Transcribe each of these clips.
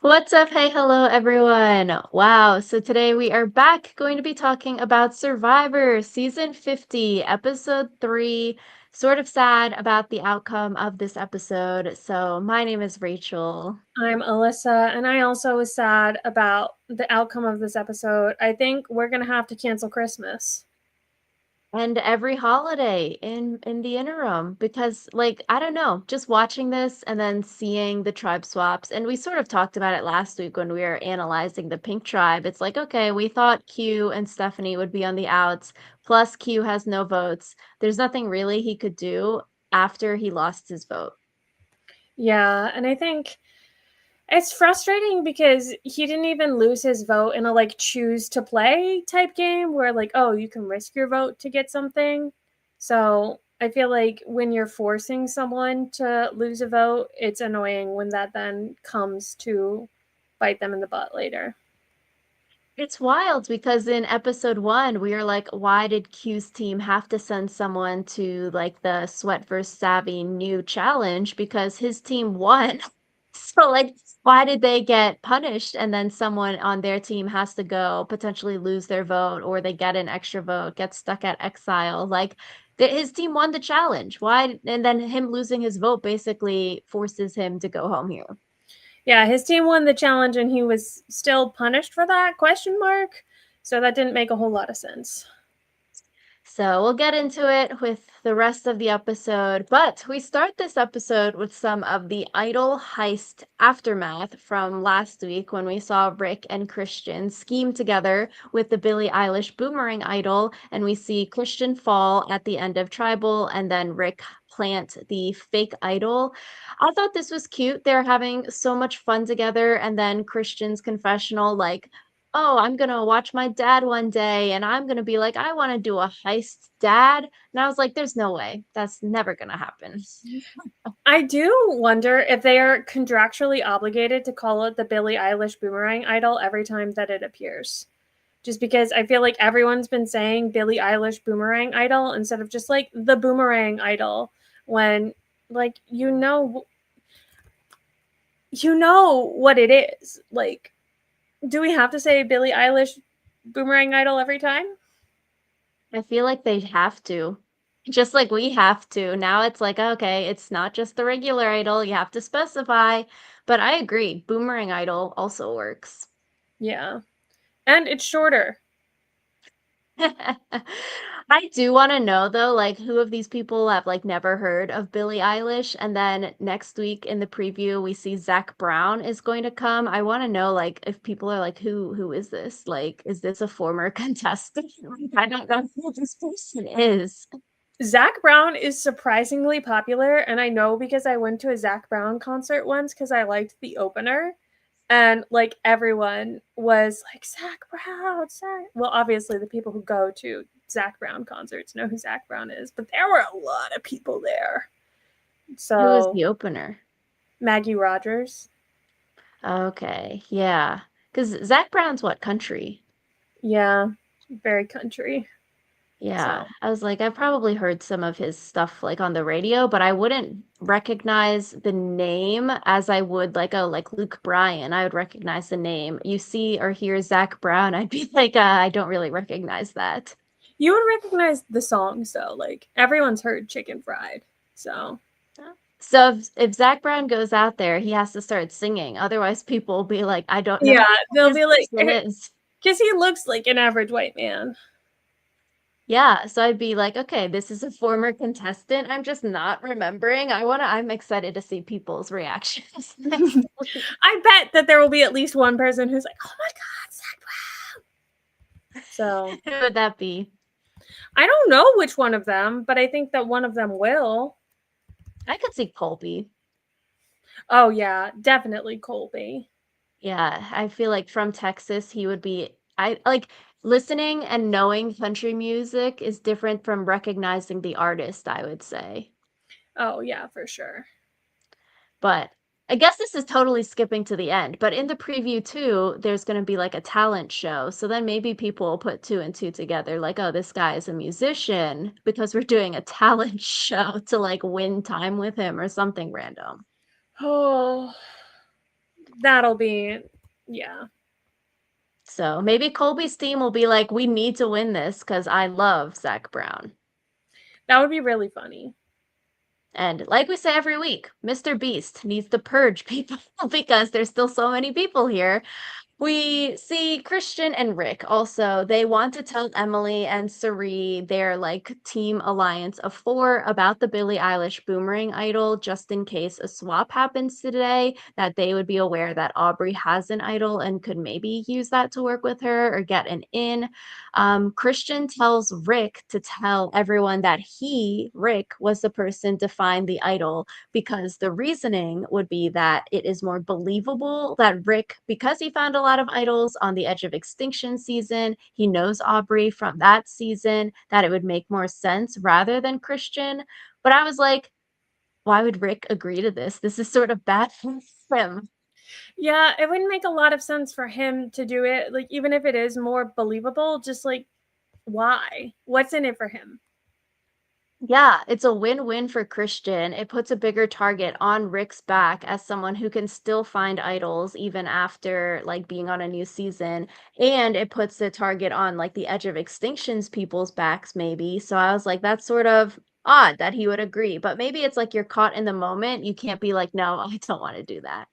What's up? Hey, hello, everyone. Wow. So today we are back going to be talking about Survivor Season 50, Episode 3. Sort of sad about the outcome of this episode. So my name is Rachel. I'm Alyssa, and I also was sad about the outcome of this episode. I think we're gonna have to cancel Christmas. And every holiday in the interim because like I don't know, just watching this and then seeing the tribe swaps, and we sort of talked about it last week when we were analyzing the pink tribe. It's like, okay, we thought Q and Stephanie would be on the outs, plus Q has no votes. There's nothing really he could do after he lost his vote. Yeah, and I think it's frustrating because he didn't even lose his vote in a like choose to play type game where like, oh, you can risk your vote to get something. So I feel like when you're forcing someone to lose a vote, it's annoying when that then comes to bite them in the butt later. It's wild because in episode 1, we were like, why did Q's team have to send someone to like the Sweat vs. Savvy new challenge? Because his team won. So like, why did they get punished and then someone on their team has to go potentially lose their vote, or they get an extra vote, get stuck at exile? Like his team won the challenge. Why? And then him losing his vote basically forces him to go home here. Yeah, his team won the challenge and he was still punished for that question mark. So that didn't make a whole lot of sense. So we'll get into it with the rest of the episode, but we start this episode with some of the idol heist aftermath from last week when we saw Rick and Christian scheme together with the Billie Eilish boomerang idol, and we see Christian fall at the end of Tribal and then Rick plant the fake idol. I thought this was cute. They're having so much fun together, and then Christian's confessional, like, oh, I'm gonna watch my dad one day and I'm gonna be like, I want to do a heist, dad. And I was like, there's no way. That's never gonna happen. I do wonder if they are contractually obligated to call it the Billie Eilish boomerang idol every time that it appears. Just because I feel like everyone's been saying Billie Eilish boomerang idol instead of just like the boomerang idol when like you know what it is. Like, do we have to say Billie Eilish boomerang idol every time? I feel like they have to. Just like we have to. Now it's like, okay, it's not just the regular idol, you have to specify. But I agree, boomerang idol also works. Yeah. And it's shorter. I do want to know though, like who of these people have like never heard of Billie Eilish? And then next week in the preview, we see Zach Brown is going to come. I want to know like if people are like, who is this? Like, is this a former contestant? I don't know who this person is. Zach Brown is surprisingly popular, and I know because I went to a Zach Brown concert once because I liked the opener, and like everyone was like Zach Brown, Zach. Well, obviously the people who go to Zach Brown concerts know who Zach Brown is, but there were a lot of people there. Who is So the opener? Maggie Rogers, Okay, yeah. Because Zach Brown's what country? yeah, very country. Yeah, So I was like, I've probably heard some of his stuff like on the radio, but I wouldn't recognize the name as I would like, oh, like Luke Bryan. I would recognize the name. You see or hear Zach Brown, I'd be like, I don't really recognize that. you would recognize the songs though. Like everyone's heard Chicken Fried. So So if Zach Brown goes out there, he has to start singing. Otherwise, people will be like, I don't know yeah, who they'll this be like, person is. because he looks like an average white man. Yeah, so I'd be like, okay, this is a former contestant. I'm just not remembering. I'm excited to see people's reactions next week. I bet that there will be at least one person who's like, "Oh my god, Zach Brown!" So Who would that be? I don't know which one of them, but I think that one of them will. I could see Colby. Oh yeah, definitely Colby. Yeah, I feel like from Texas, he would be. I like listening and knowing country music is different from recognizing the artist, I would say. Oh yeah, for sure. But I guess this is totally skipping to the end. But in the preview too, there's going to be like a talent show. So then maybe people will put two and two together, like, oh, this guy is a musician because we're doing a talent show to like win time with him or something random. Oh, That'll be, yeah, So maybe Colby's team will be like, we need to win this because I love Zach Brown. that would be really funny. And like we say every week, Mr. Beast needs to purge people because there's still so many people here. We see Christian and Rick also. They want to tell Emily and Sari, their like team alliance of four, about the Billie Eilish Boomerang idol, just in case a swap happens today, that they would be aware that Aubrey has an idol and could maybe use that to work with her or get an in. Christian tells Rick to tell everyone that he, Rick, was the person to find the idol, because the reasoning would be that it is more believable that Rick, because he found a lot of idols on the edge of extinction season, he knows Aubrey from that season, that it would make more sense rather than Christian. But I was like, why would Rick agree to this? This is sort of bad for him. Yeah, it wouldn't make a lot of sense for him to do it. Like, even if it is more believable, just like, why? What's in it for him? Yeah, it's a win-win for Christian. It puts a bigger target on Rick's back as someone who can still find idols even after like being on a new season. And it puts the target on like the Edge of Extinction's people's backs, maybe. So I was like, that's sort of odd that he would agree. But maybe it's like you're caught in the moment. You can't be like, no, I don't want to do that.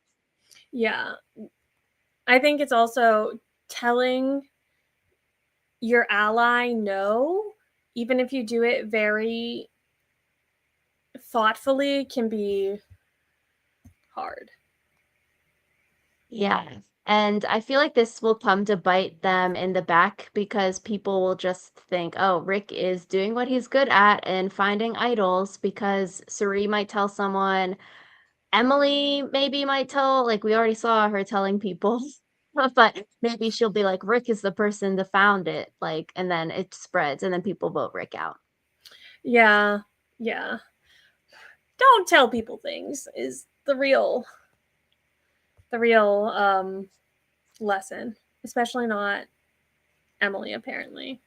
Yeah, I think it's also telling your ally no, even if you do it very thoughtfully, can be hard. Yeah. And I feel like this will come to bite them in the back because people will just think, oh, Rick is doing what he's good at and finding idols, because Suri might tell someone, Emily maybe might tell, like we already saw her telling people, but maybe she'll be like, Rick is the person that found it, like, and then it spreads and then people vote Rick out. Yeah, yeah. Don't tell people things is the real lesson, especially not Emily apparently.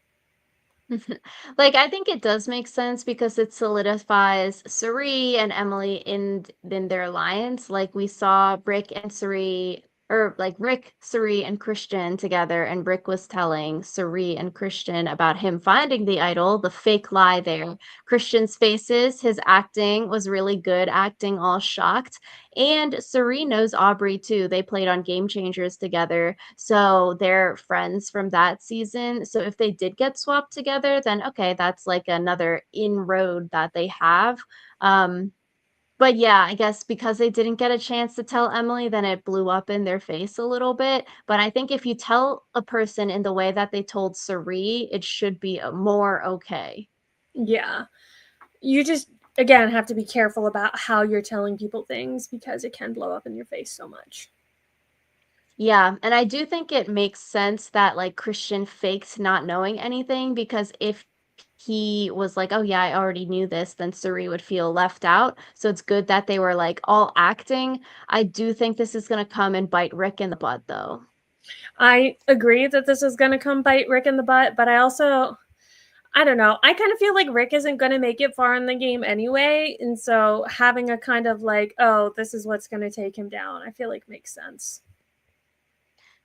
Like, I think it does make sense because it solidifies Suri and Emily in their alliance. Like we saw Rick and Suri, or like Rick, Suri, and Christian together, and Rick was telling Suri and Christian about him finding the idol, the fake lie there. Christian's faces, his acting was really good, acting all shocked. And Suri knows Aubrey too. They played on Game Changers together. So they're friends from that season. So if they did get swapped together, then okay, that's like another inroad that they have. Um, but yeah, I guess because they didn't get a chance to tell Emily, then it blew up in their face a little bit. But I think if you tell a person in the way that they told Sari, it should be more okay. Yeah. You just again have to be careful about how you're telling people things because it can blow up in your face so much. Yeah, and I do think it makes sense that like Christian faked not knowing anything, because if he was like, "Oh yeah, I already knew this," then Suri would feel left out. So it's good that they were like all acting. I do think this is gonna come and bite Rick in the butt though. I agree that this is going to come bite Rick in the butt, but I don't know. I kind of feel like Rick isn't going to make it far in the game anyway. And so having a kind of like, oh, this is what's going to take him down, I feel like makes sense.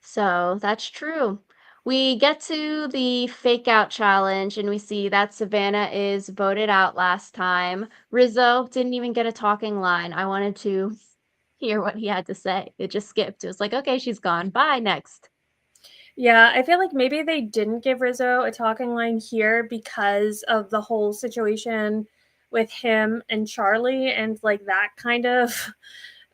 So that's true. We get to the fake out challenge and we see that Savannah is voted out last time. Rizzo didn't even get a talking line. I wanted to hear what he had to say. It just skipped. It was like, okay, she's gone. Bye, next. Yeah, I feel like maybe they didn't give Rizzo a talking line here because of the whole situation with him and Charlie and like that kind of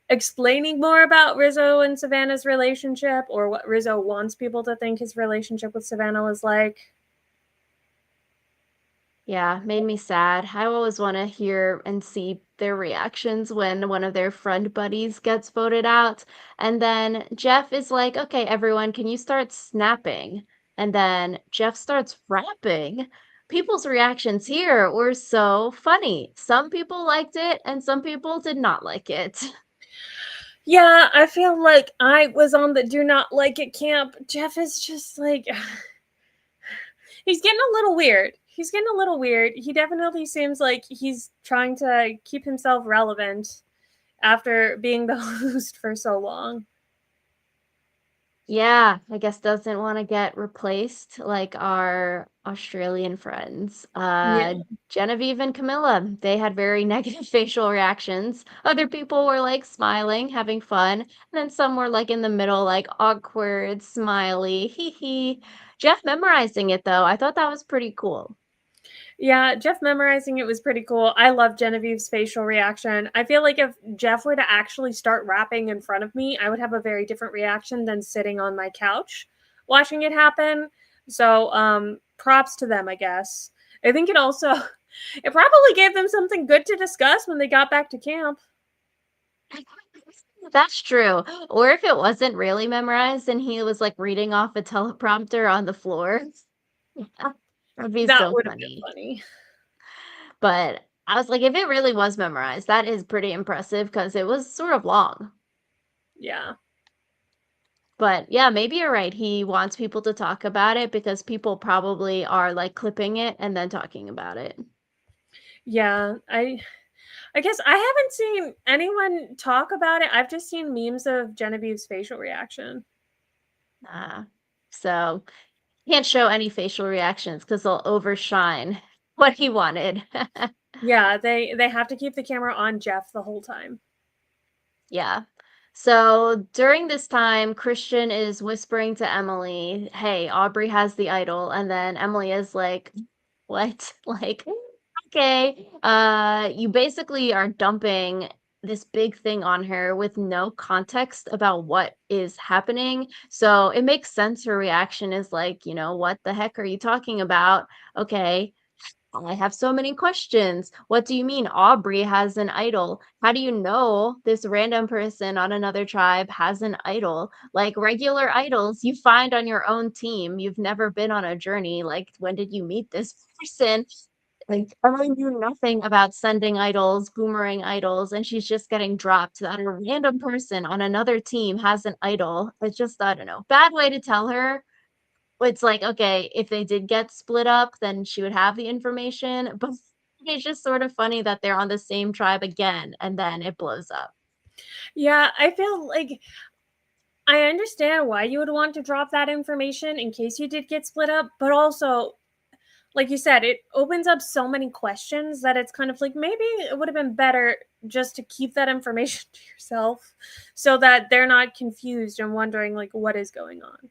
explaining more about Rizzo and Savannah's relationship or what Rizzo wants people to think his relationship with Savannah was like. Yeah, made me sad. I always want to hear and see their reactions when one of their friend buddies gets voted out. And then Jeff is like, okay, everyone, can you start snapping? And then Jeff starts rapping. People's reactions here were so funny. Some people liked it and some people did not like it. Yeah, I feel like I was on the do not like it camp. Jeff is just like he's getting a little weird. He's getting a little weird. He definitely seems like he's trying to keep himself relevant after being the host for so long. Yeah, I guess doesn't want to get replaced like our Australian friends. Yeah. Genevieve and Camilla, they had very negative facial reactions. Other people were like smiling, having fun, and then some were like in the middle, like awkward, smiley, hee hee. Jeff memorizing it though, I thought that was pretty cool. Yeah, Jeff memorizing it was pretty cool. I love Genevieve's facial reaction. I feel like if Jeff were to actually start rapping in front of me, I would have a very different reaction than sitting on my couch watching it happen. So, props to them, I guess. I think it also it probably gave them something good to discuss when they got back to camp. That's true. Or if it wasn't really memorized and he was like reading off a teleprompter on the floor. That'd be That so would have been funny. funny. But I was like, if it really was memorized, that is pretty impressive because it was sort of long. Yeah. But yeah, maybe you're right. He wants people to talk about it because people probably are like clipping it and then talking about it. Yeah. I guess I haven't seen anyone talk about it. I've just seen memes of Genevieve's facial reaction. Uh, so can't show any facial reactions because they'll overshine what he wanted. Yeah, they have to keep the camera on Jeff the whole time. Yeah. So during this time, Christian is whispering to Emily, "Hey, Aubrey has the idol." And then Emily is like, "What?" Like, "Okay, you basically are dumping this big thing on her with no context about what is happening. So it makes sense her reaction is like, what the heck are you talking about? Okay, I have so many questions. What do you mean Aubrey has an idol? How do you know this random person on another tribe has an idol? Like regular idols you find on your own team. You've never been on a journey. Like, when did you meet this person? Like, Emily knew nothing about sending idols, boomerang idols, and she's just getting dropped that a random person on another team has an idol. It's just, I don't know, bad way to tell her. It's like, okay, if they did get split up, then she would have the information, but it's just sort of funny that they're on the same tribe again, and then it blows up. Yeah, I feel like I understand why you would want to drop that information in case you did get split up, but also, like you said, it opens up so many questions that it's kind of like maybe it would have been better just to keep that information to yourself so that they're not confused and wondering like what is going on.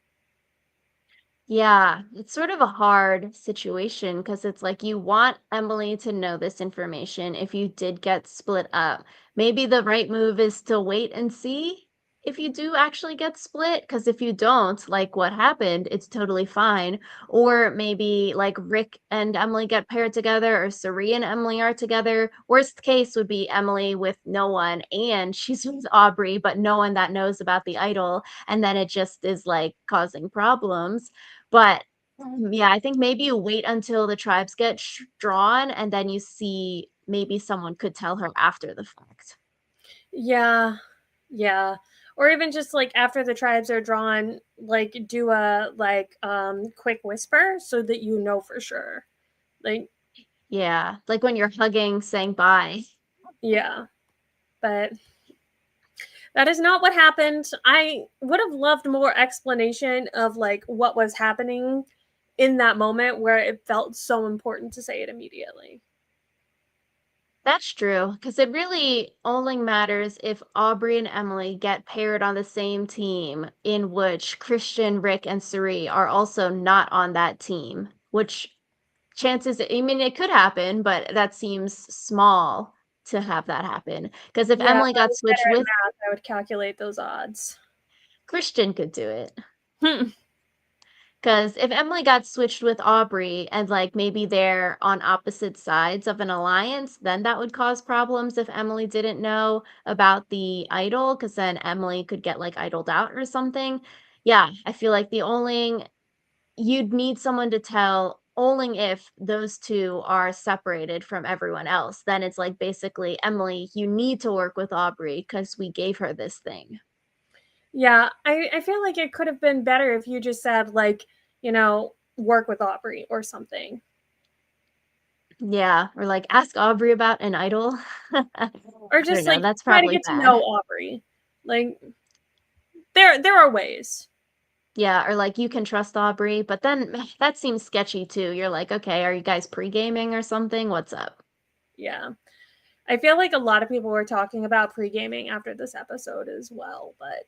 Yeah, it's sort of a hard situation because it's like you want Emily to know this information if you did get split up. Maybe the right move is to wait and see if you do actually get split. Because if you don't, like what happened, it's totally fine. Or maybe like Rick and Emily get paired together, or Suri and Emily are together. Worst case would be Emily with no one and she's with Aubrey, but no one that knows about the idol. And then it just is like causing problems. But, yeah, I think maybe you wait until the tribes get drawn, and then you see maybe someone could tell her after the fact. Yeah. Yeah. Or even just like after the tribes are drawn, like do a like quick whisper so that you know for sure. Like Yeah, like when you're hugging, saying bye. yeah. But that is not what happened. I would have loved more explanation of like what was happening in that moment where it felt so important to say it immediately. That's true, because it really only matters if Aubrey and Emily get paired on the same team, in which Christian, Rick, and Suri are also not on that team, which chances, I mean, it could happen, but that seems small to have that happen. Because if Yeah, if Emily I got was better switched at with math, I would calculate those odds. Christian could do it. Hmm. Because if Emily got switched with Aubrey and like maybe they're on opposite sides of an alliance, then that would cause problems if Emily didn't know about the idol, because then Emily could get like idled out or something. Yeah, I feel like the only you'd need someone to tell only if those two are separated from everyone else. Then it's like basically, Emily, you need to work with Aubrey because we gave her this thing. Yeah, I feel like it could have been better if you just said like, work with Aubrey or something. Yeah, or like ask Aubrey about an idol. I Or don't just know, like that's try to probably get to bad. know Aubrey. Like there are ways. Yeah, or like you can trust Aubrey, but then that seems sketchy too. You're like, okay, are you guys pre-gaming or something? What's up? Yeah. I feel like a lot of people were talking about pre gaming after this episode as well, but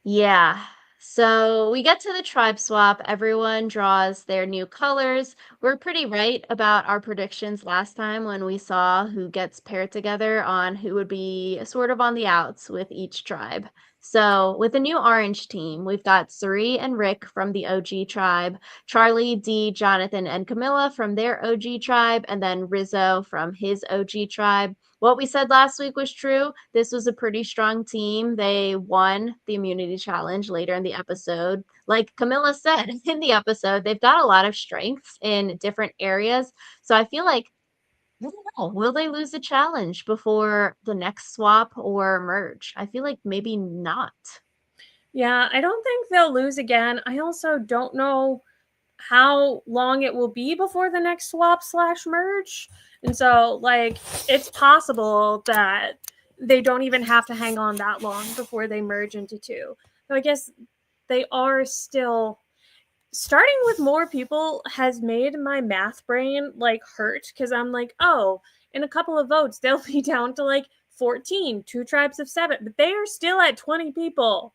Yeah. So we get to the tribe swap. Everyone draws their new colors. We're pretty right about our predictions last time when we saw who gets paired together on who would be sort of on the outs with each tribe. So with the new orange team, we've got Suri and Rick from the OG tribe, Charlie, Dee, Jonathan, and Camilla from their OG tribe, and then Rizzo from his OG tribe. What we said last week was true. This was a pretty strong team. They won the immunity challenge later in the episode. Like Camilla said in the episode, they've got a lot of strengths in different areas. So I feel like, I don't know, will they lose the challenge before the next swap or merge? I feel like maybe not. yeah, I don't think they'll lose again. I also don't know how long it will be before the next swap slash merge. And so, like, it's possible that they don't even have to hang on that long before they merge into two. So I guess they are still starting with more people has made my math brain like hurt because I'm like, oh, in a couple of votes, they'll be down to like 14, two tribes of seven, but they are still at 20 people.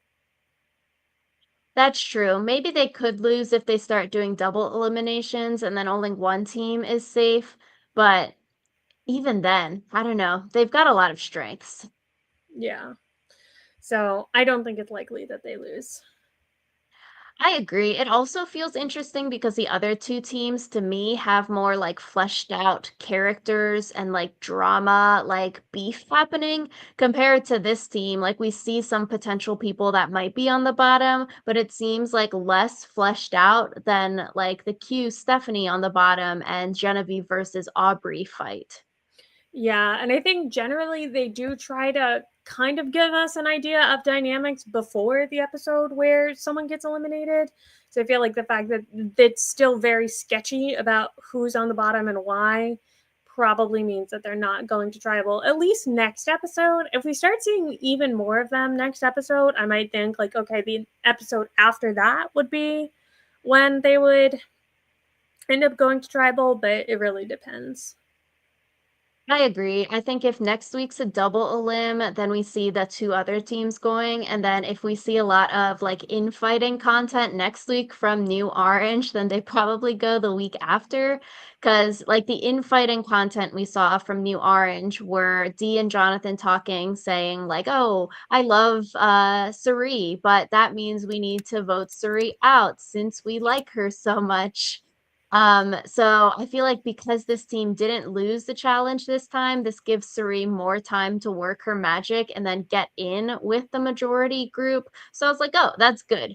That's true. Maybe they could lose if they start doing double eliminations and then only one team is safe. But even then, I don't know. They've got a lot of strengths. Yeah. So I don't think it's likely that they lose. I agree. It also feels interesting because the other two teams to me have more like fleshed out characters and like drama, like beef happening compared to this team. Like we see some potential people that might be on the bottom, but it seems like less fleshed out than like the Q Stephanie on the bottom and Genevieve versus Aubrey fight. Yeah, and I think generally they do try to kind of give us an idea of dynamics before the episode where someone gets eliminated. So I feel like the fact that it's still very sketchy about who's on the bottom and why probably means that they're not going to tribal at least next episode. If we start seeing even more of them next episode, I might think like, okay, the episode after that would be when they would end up going to tribal, but it really depends. I agree. I think if next week's a double elim, then we see the two other teams going. And then if we see a lot of like infighting content next week from New Orange, then they probably go the week after. Cause like the infighting content we saw from New Orange were Dee and Jonathan talking, saying like, oh, I love Suri, but that means we need to vote Suri out since we like her so much. So I feel like because this team didn't lose the challenge this time, this gives Suri more time to work her magic and then get in with the majority group. So I was like, oh, that's good.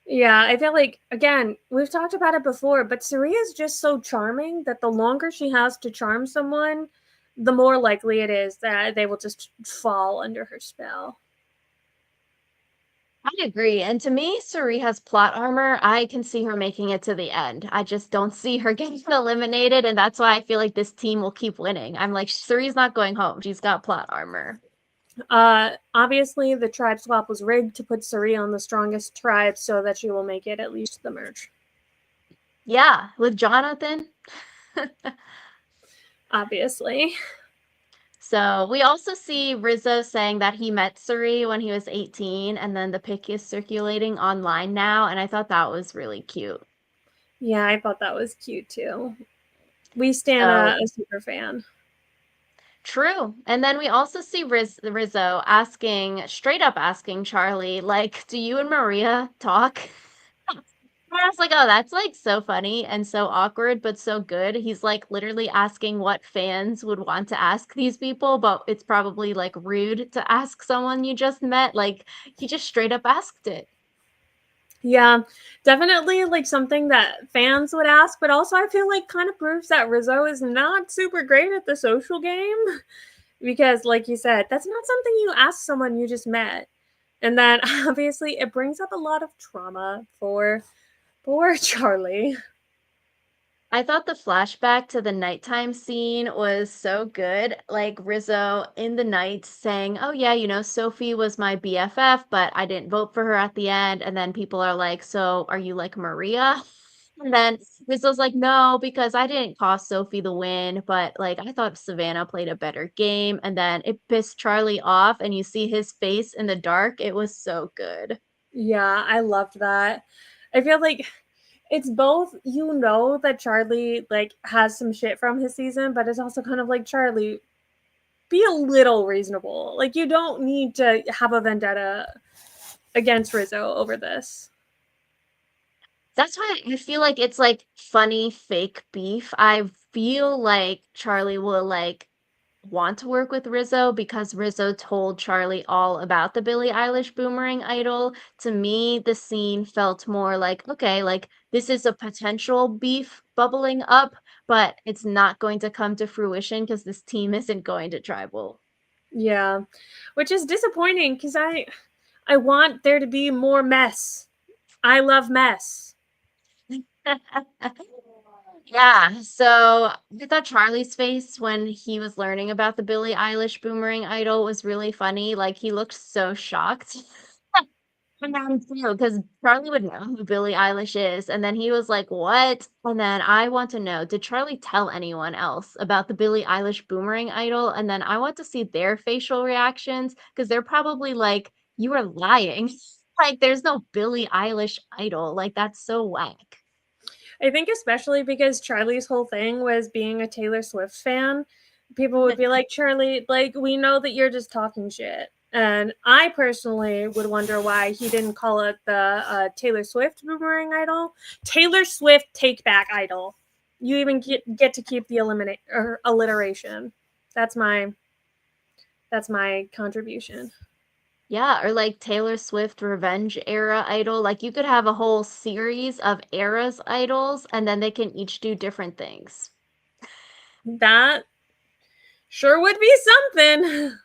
Yeah, I feel like again, we've talked about it before, but Saria is just so charming that the longer she has to charm someone, the more likely it is that they will just fall under her spell. I agree. And to me, Suri has plot armor. I can see her making it to the end. I just don't see her getting eliminated. And that's why I feel like this team will keep winning. I'm like, Suri's not going home. She's got plot armor. Obviously, the tribe swap was rigged to put Saria on the strongest tribe so that she will make it at least to the merge. Yeah, with Jonathan. Obviously. So we also see Rizzo saying that he met Suri when he was 18, and then the pic is circulating online now, and I thought that was really cute. Yeah, I thought that was cute too. We stand So a super fan. true. And then we also see Rizzo asking, straight up asking Charlie, like, do you and Maria talk? And I was like, oh, that's like so funny and so awkward, but so good. He's like literally asking what fans would want to ask these people, but it's probably like rude to ask someone you just met. Like, he just straight up asked it. Yeah, definitely like something that fans would ask, but also I feel like kind of proves that Rizzo is not super great at the social game because, like you said, that's not something you ask someone you just met. And then obviously it brings up a lot of trauma for poor Charlie. I thought the flashback to the nighttime scene was so good. Like Rizzo in the night saying, "Oh yeah, Sophie was my BFF, but I didn't vote for her at the end." And then people are like, "So are you like Maria?" And then Rizzo's like, "No, because I didn't cost Sophie the win, but like I thought Savannah played a better game." And then it pissed Charlie off, and you see his face in the dark. It was so good. Yeah, I loved that. I feel like it's both, that Charlie like has some shit from his season, but it's also kind of like, Charlie, be a little reasonable. Like, you don't need to have a vendetta against Rizzo over this. That's why I feel like it's like funny fake beef. I feel like Charlie will like want to work with Rizzo because Rizzo told Charlie all about the Billie Eilish Boomerang Idol. To me, the scene felt more like, okay, like this is a potential beef bubbling up, but it's not going to come to fruition because this team isn't going to tribal. Yeah, which is disappointing because I want there to be more mess. I love mess. Yeah, so I thought Charlie's face when he was learning about the Billie Eilish Boomerang Idol was really funny. Like he looked so shocked. And then too, because Charlie would know who Billie Eilish is, and then he was like, "What?" And then I want to know, did Charlie tell anyone else about the Billie Eilish Boomerang Idol? And then I want to see their facial reactions because they're probably like, "You are lying." Like, there's no Billie Eilish Idol. Like, that's so whack. I think especially because Charlie's whole thing was being a Taylor Swift fan, people would be like, Charlie, like, we know that you're just talking shit. And I personally would wonder why he didn't call it the Taylor Swift Boomerang Idol. Taylor Swift Take Back Idol. You even get to keep the eliminate or alliteration. That's my contribution. Yeah, or like Taylor Swift Revenge Era Idol. Like you could have a whole series of eras idols and then they can each do different things. That sure would be something.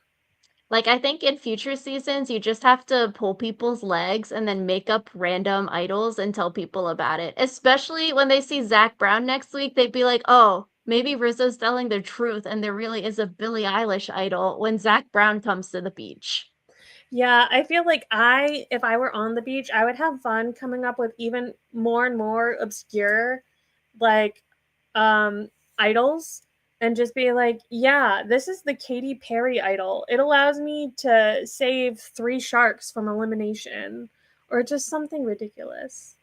Like I think in future seasons you just have to pull people's legs and then make up random idols and tell people about it. Especially when they see Zach Brown next week, they'd be like, "Oh, maybe Rizzo's telling the truth and there really is a Billie Eilish idol when Zach Brown comes to the beach." Yeah, I feel like if I were on the beach, I would have fun coming up with even more and more obscure, like, um, idols, and just be like, yeah, this is the Katy Perry idol. It allows me to save 3 sharks from elimination, or just something ridiculous.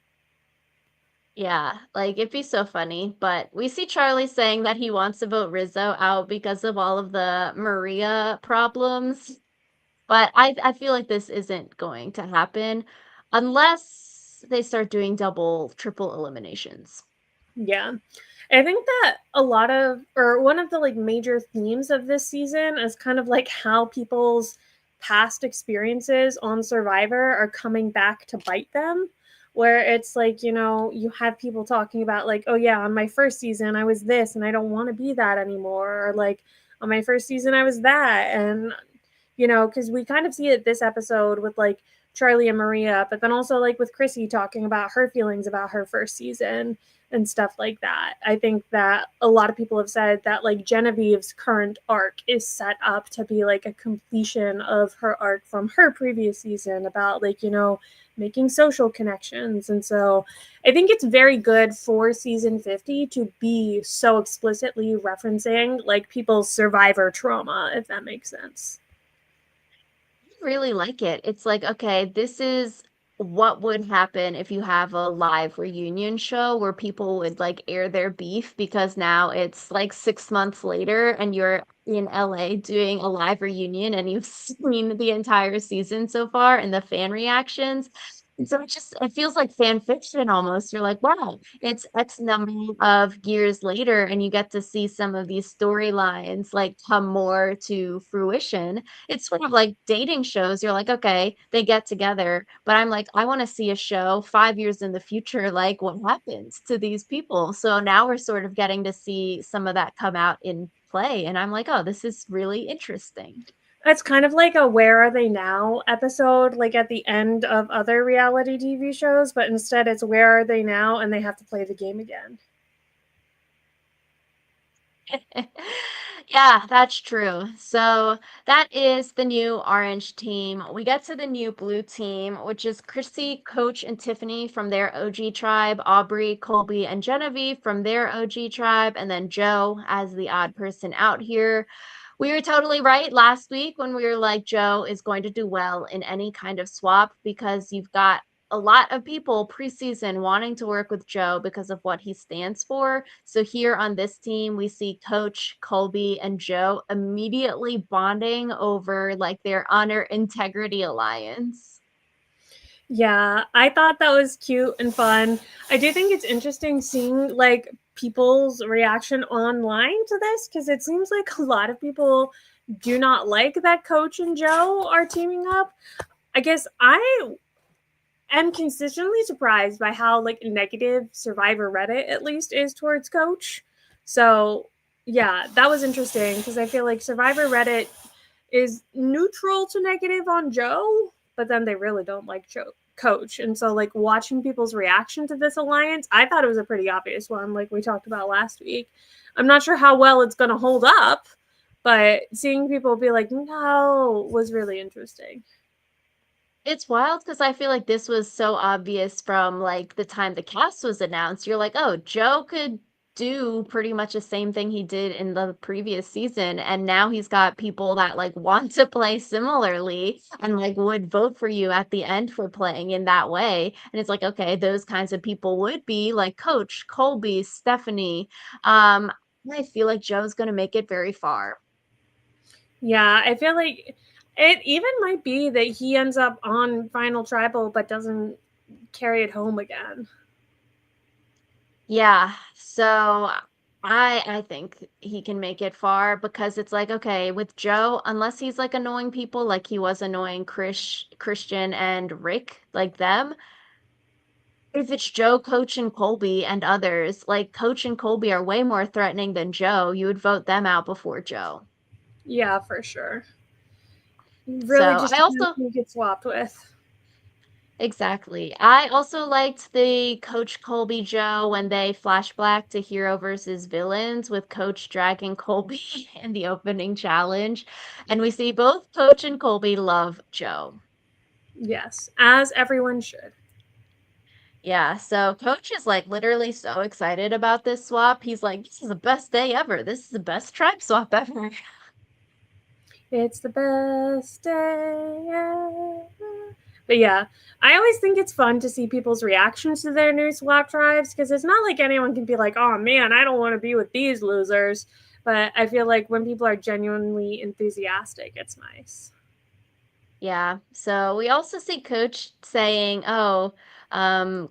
Yeah, like it'd be so funny, but we see Charlie saying that he wants to vote Rizzo out because of all of the Maria problems. But I feel like this isn't going to happen unless they start doing double, triple eliminations. Yeah. I think that a lot of, or one of the like major themes of this season is kind of like how people's past experiences on Survivor are coming back to bite them. Where it's like, you have people talking about, like, oh yeah, on my first season, I was this and I don't want to be that anymore. Or like, on my first season, I was that. And, because we kind of see it this episode with like Charlie and Maria, but then also like with Chrissy talking about her feelings about her first season and stuff like that. I think that a lot of people have said that like Genevieve's current arc is set up to be like a completion of her arc from her previous season about like, making social connections. And so I think it's very good for season 50 to be so explicitly referencing like people's survivor trauma, if that makes sense. Really like it. It's like, okay, this is what would happen if you have a live reunion show where people would like air their beef because now it's like 6 months later and you're in LA doing a live reunion and you've seen the entire season so far and the fan reactions. And so it feels like fan fiction almost. You're like, wow, it's X number of years later, and you get to see some of these storylines like come more to fruition. It's sort of like dating shows. You're like, okay, they get together, but I'm like, I want to see a show 5 years in the future, like what happens to these people. So now we're sort of getting to see some of that come out in play. And I'm like, oh, this is really interesting. It's kind of like a Where Are They Now episode, like at the end of other reality TV shows, but instead it's Where Are They Now and they have to play the game again. Yeah, that's true. So that is the new orange team. We get to the new blue team, which is Chrissy, Coach, and Tiffany from their OG tribe, Aubrey, Colby, and Genevieve from their OG tribe, and then Joe as the odd person out here. We were totally right last week when we were like, Joe is going to do well in any kind of swap because you've got a lot of people preseason wanting to work with Joe because of what he stands for. So here on this team, we see Coach Colby and Joe immediately bonding over like their honor integrity alliance. Yeah, I thought that was cute and fun. I do think it's interesting seeing like people's reaction online to this because it seems like a lot of people do not like that Coach and Joe are teaming up. I guess I am consistently surprised by how like negative Survivor Reddit at least is towards Coach. So yeah, that was interesting because I feel like Survivor Reddit is neutral to negative on Joe, but then they really don't like Joe Coach. And so like watching people's reaction to this alliance, I thought it was a pretty obvious one, like we talked about last week. I'm not sure how well it's gonna hold up, but seeing people be like, no, was really interesting. It's wild because I feel like this was so obvious from like the time the cast was announced. You're like, oh, Joe could do pretty much the same thing he did in the previous season, and now he's got people that like want to play similarly and like would vote for you at the end for playing in that way. And it's like, okay, those kinds of people would be like Coach, Colby, Stephanie. Um, I feel like Joe's gonna make it very far. Yeah, I feel like it even might be that he ends up on Final Tribal but doesn't carry it home again. Yeah, so I think he can make it far because it's like, okay, with Joe, unless he's like annoying people like he was annoying Christian and Rick, like them, if it's Joe, Coach, and Colby and others, like Coach and Colby are way more threatening than Joe, you would vote them out before Joe. Yeah, for sure. Really So just I depends also who you get swapped with. Exactly. I also liked the Coach Colby Joe when they flashback to Hero versus Villains with Coach dragging Colby in the opening challenge. And we see both Coach and Colby love Joe. Yes, as everyone should. Yeah, so Coach is like literally so excited about this swap. He's like, this is the best day ever. This is the best tribe swap ever. It's the best day ever. But yeah, I always think it's fun to see people's reactions to their new swap tribes because it's not like anyone can be like, oh man, I don't want to be with these losers. But I feel like when people are genuinely enthusiastic, it's nice. Yeah. So we also see Coach saying, "Oh,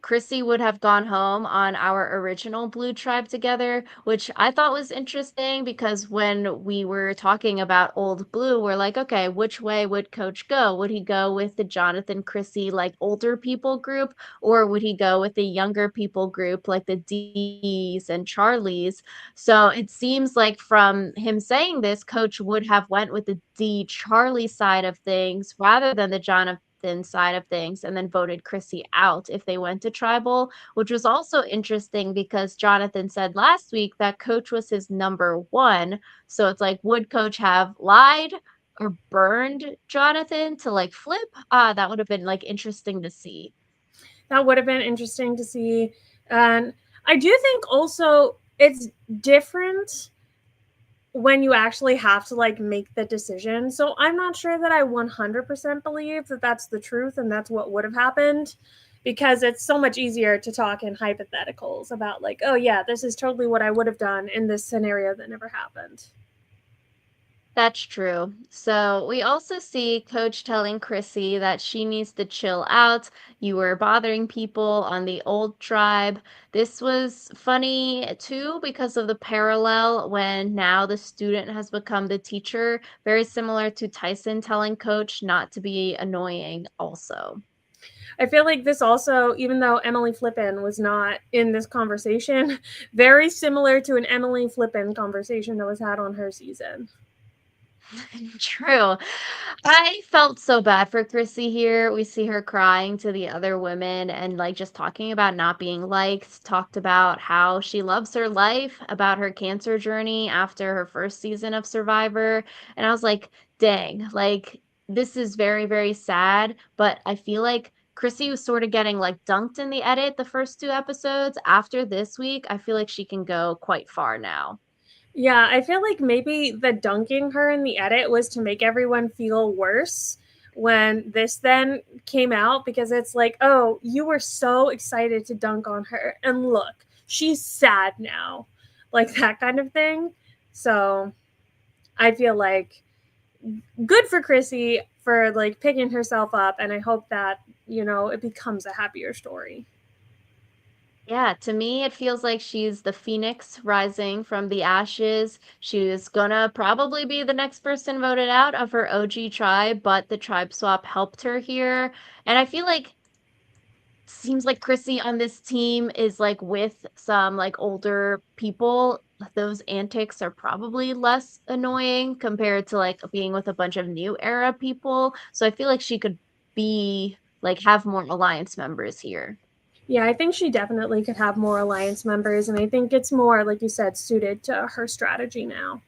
Chrissy would have gone home on our original Blue Tribe together," which I thought was interesting because when we were talking about Old Blue, we're like, okay, which way would Coach go? Would he go with the Jonathan Chrissy like older people group, or would he go with the younger people group like the D's and Charlie's? So it seems like from him saying this, Coach would have went with the D Charlie side of things rather than the Jonathan side of things, and then voted Chrissy out if they went to tribal, which was also interesting because Jonathan said last week that Coach was his number one. So it's like, would Coach have lied or burned Jonathan to like flip? That would have been like interesting to see. That would have been interesting to see. And I do think also it's different when you actually have to like make the decision. So I'm not sure that I 100% believe that that's the truth and that's what would have happened because it's so much easier to talk in hypotheticals about like, oh yeah, this is totally what I would have done in this scenario that never happened. That's true. So we also see Coach telling Chrissy that she needs to chill out. You were bothering people on the old tribe. This was funny too because of the parallel when now the student has become the teacher, very similar to Tyson telling Coach not to be annoying also. I feel like this also, even though Emily Flippin was not in this conversation, very similar to an Emily Flippin conversation that was had on her season. True. I felt so bad for Chrissy here. We see her crying to the other women and like just talking about not being liked, talked about how she loves her life, about her cancer journey after her first season of Survivor. And I was like, dang, like this is very, very sad. But I feel like Chrissy was sort of getting like dunked in the edit the first two episodes. After this week, I feel like she can go quite far now. Yeah, I feel like maybe the dunking her in the edit was to make everyone feel worse when this then came out, because it's like, oh, you were so excited to dunk on her, and look, she's sad now. Like that kind of thing. So I feel like good for Chrissy for like picking herself up, and I hope that, it becomes a happier story. Yeah, to me, it feels like she's the phoenix rising from the ashes. She's gonna probably be the next person voted out of her OG tribe, but the tribe swap helped her here. And I feel like seems like Chrissy on this team is like with some like older people. Those antics are probably less annoying compared to like being with a bunch of new era people. So I feel like she could be like have more alliance members here. Yeah, I think she definitely could have more alliance members, and I think it's more, like you said, suited to her strategy now.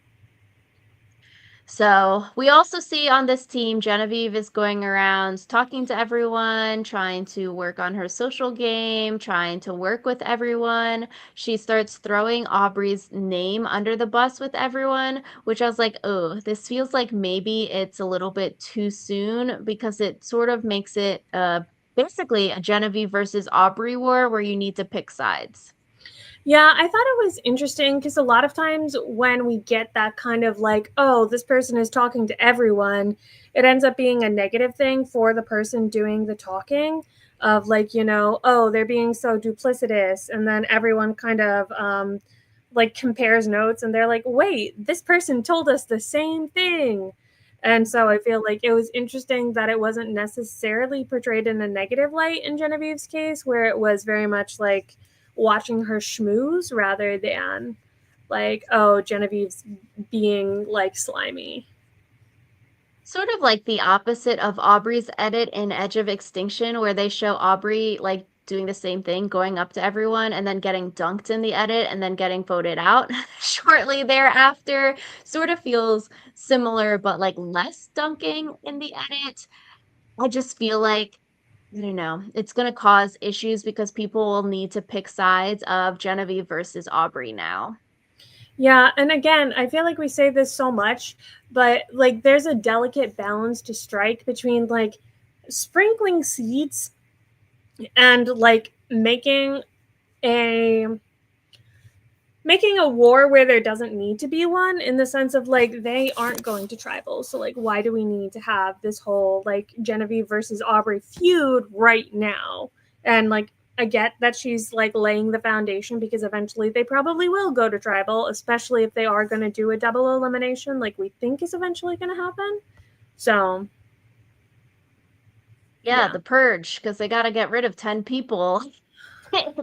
So we also see on this team, Genevieve is going around talking to everyone, trying to work on her social game, trying to work with everyone. She starts throwing Aubrey's name under the bus with everyone, which I was like, oh, this feels like maybe it's a little bit too soon because it sort of makes it basically a Genevieve versus Aubrey war where you need to pick sides. Yeah, I thought it was interesting because a lot of times when we get that kind of like, oh, this person is talking to everyone, it ends up being a negative thing for the person doing the talking, of like, oh, they're being so duplicitous. And then everyone kind of like compares notes, and they're like, wait, this person told us the same thing. And so I feel like it was interesting that it wasn't necessarily portrayed in a negative light in Genevieve's case, where it was very much like watching her schmooze rather than like, oh, Genevieve's being like slimy. Sort of like the opposite of Aubrey's edit in Edge of Extinction, where they show Aubrey like doing the same thing, going up to everyone and then getting dunked in the edit and then getting voted out shortly thereafter. Sort of feels similar, but like less dunking in the edit. I just feel like, I don't know, it's going to cause issues because people will need to pick sides of Genevieve versus Aubrey now. Yeah, and again, I feel like we say this so much, but like there's a delicate balance to strike between like sprinkling seeds and like a making a war where there doesn't need to be one, in the sense of like they aren't going to tribal, so like why do we need to have this whole like Genevieve versus Aubrey feud right now? And like I get that she's like laying the foundation because eventually they probably will go to tribal, especially if they are going to do a double elimination like we think is eventually going to happen. So Yeah, yeah. the purge, because they got to get rid of 10 people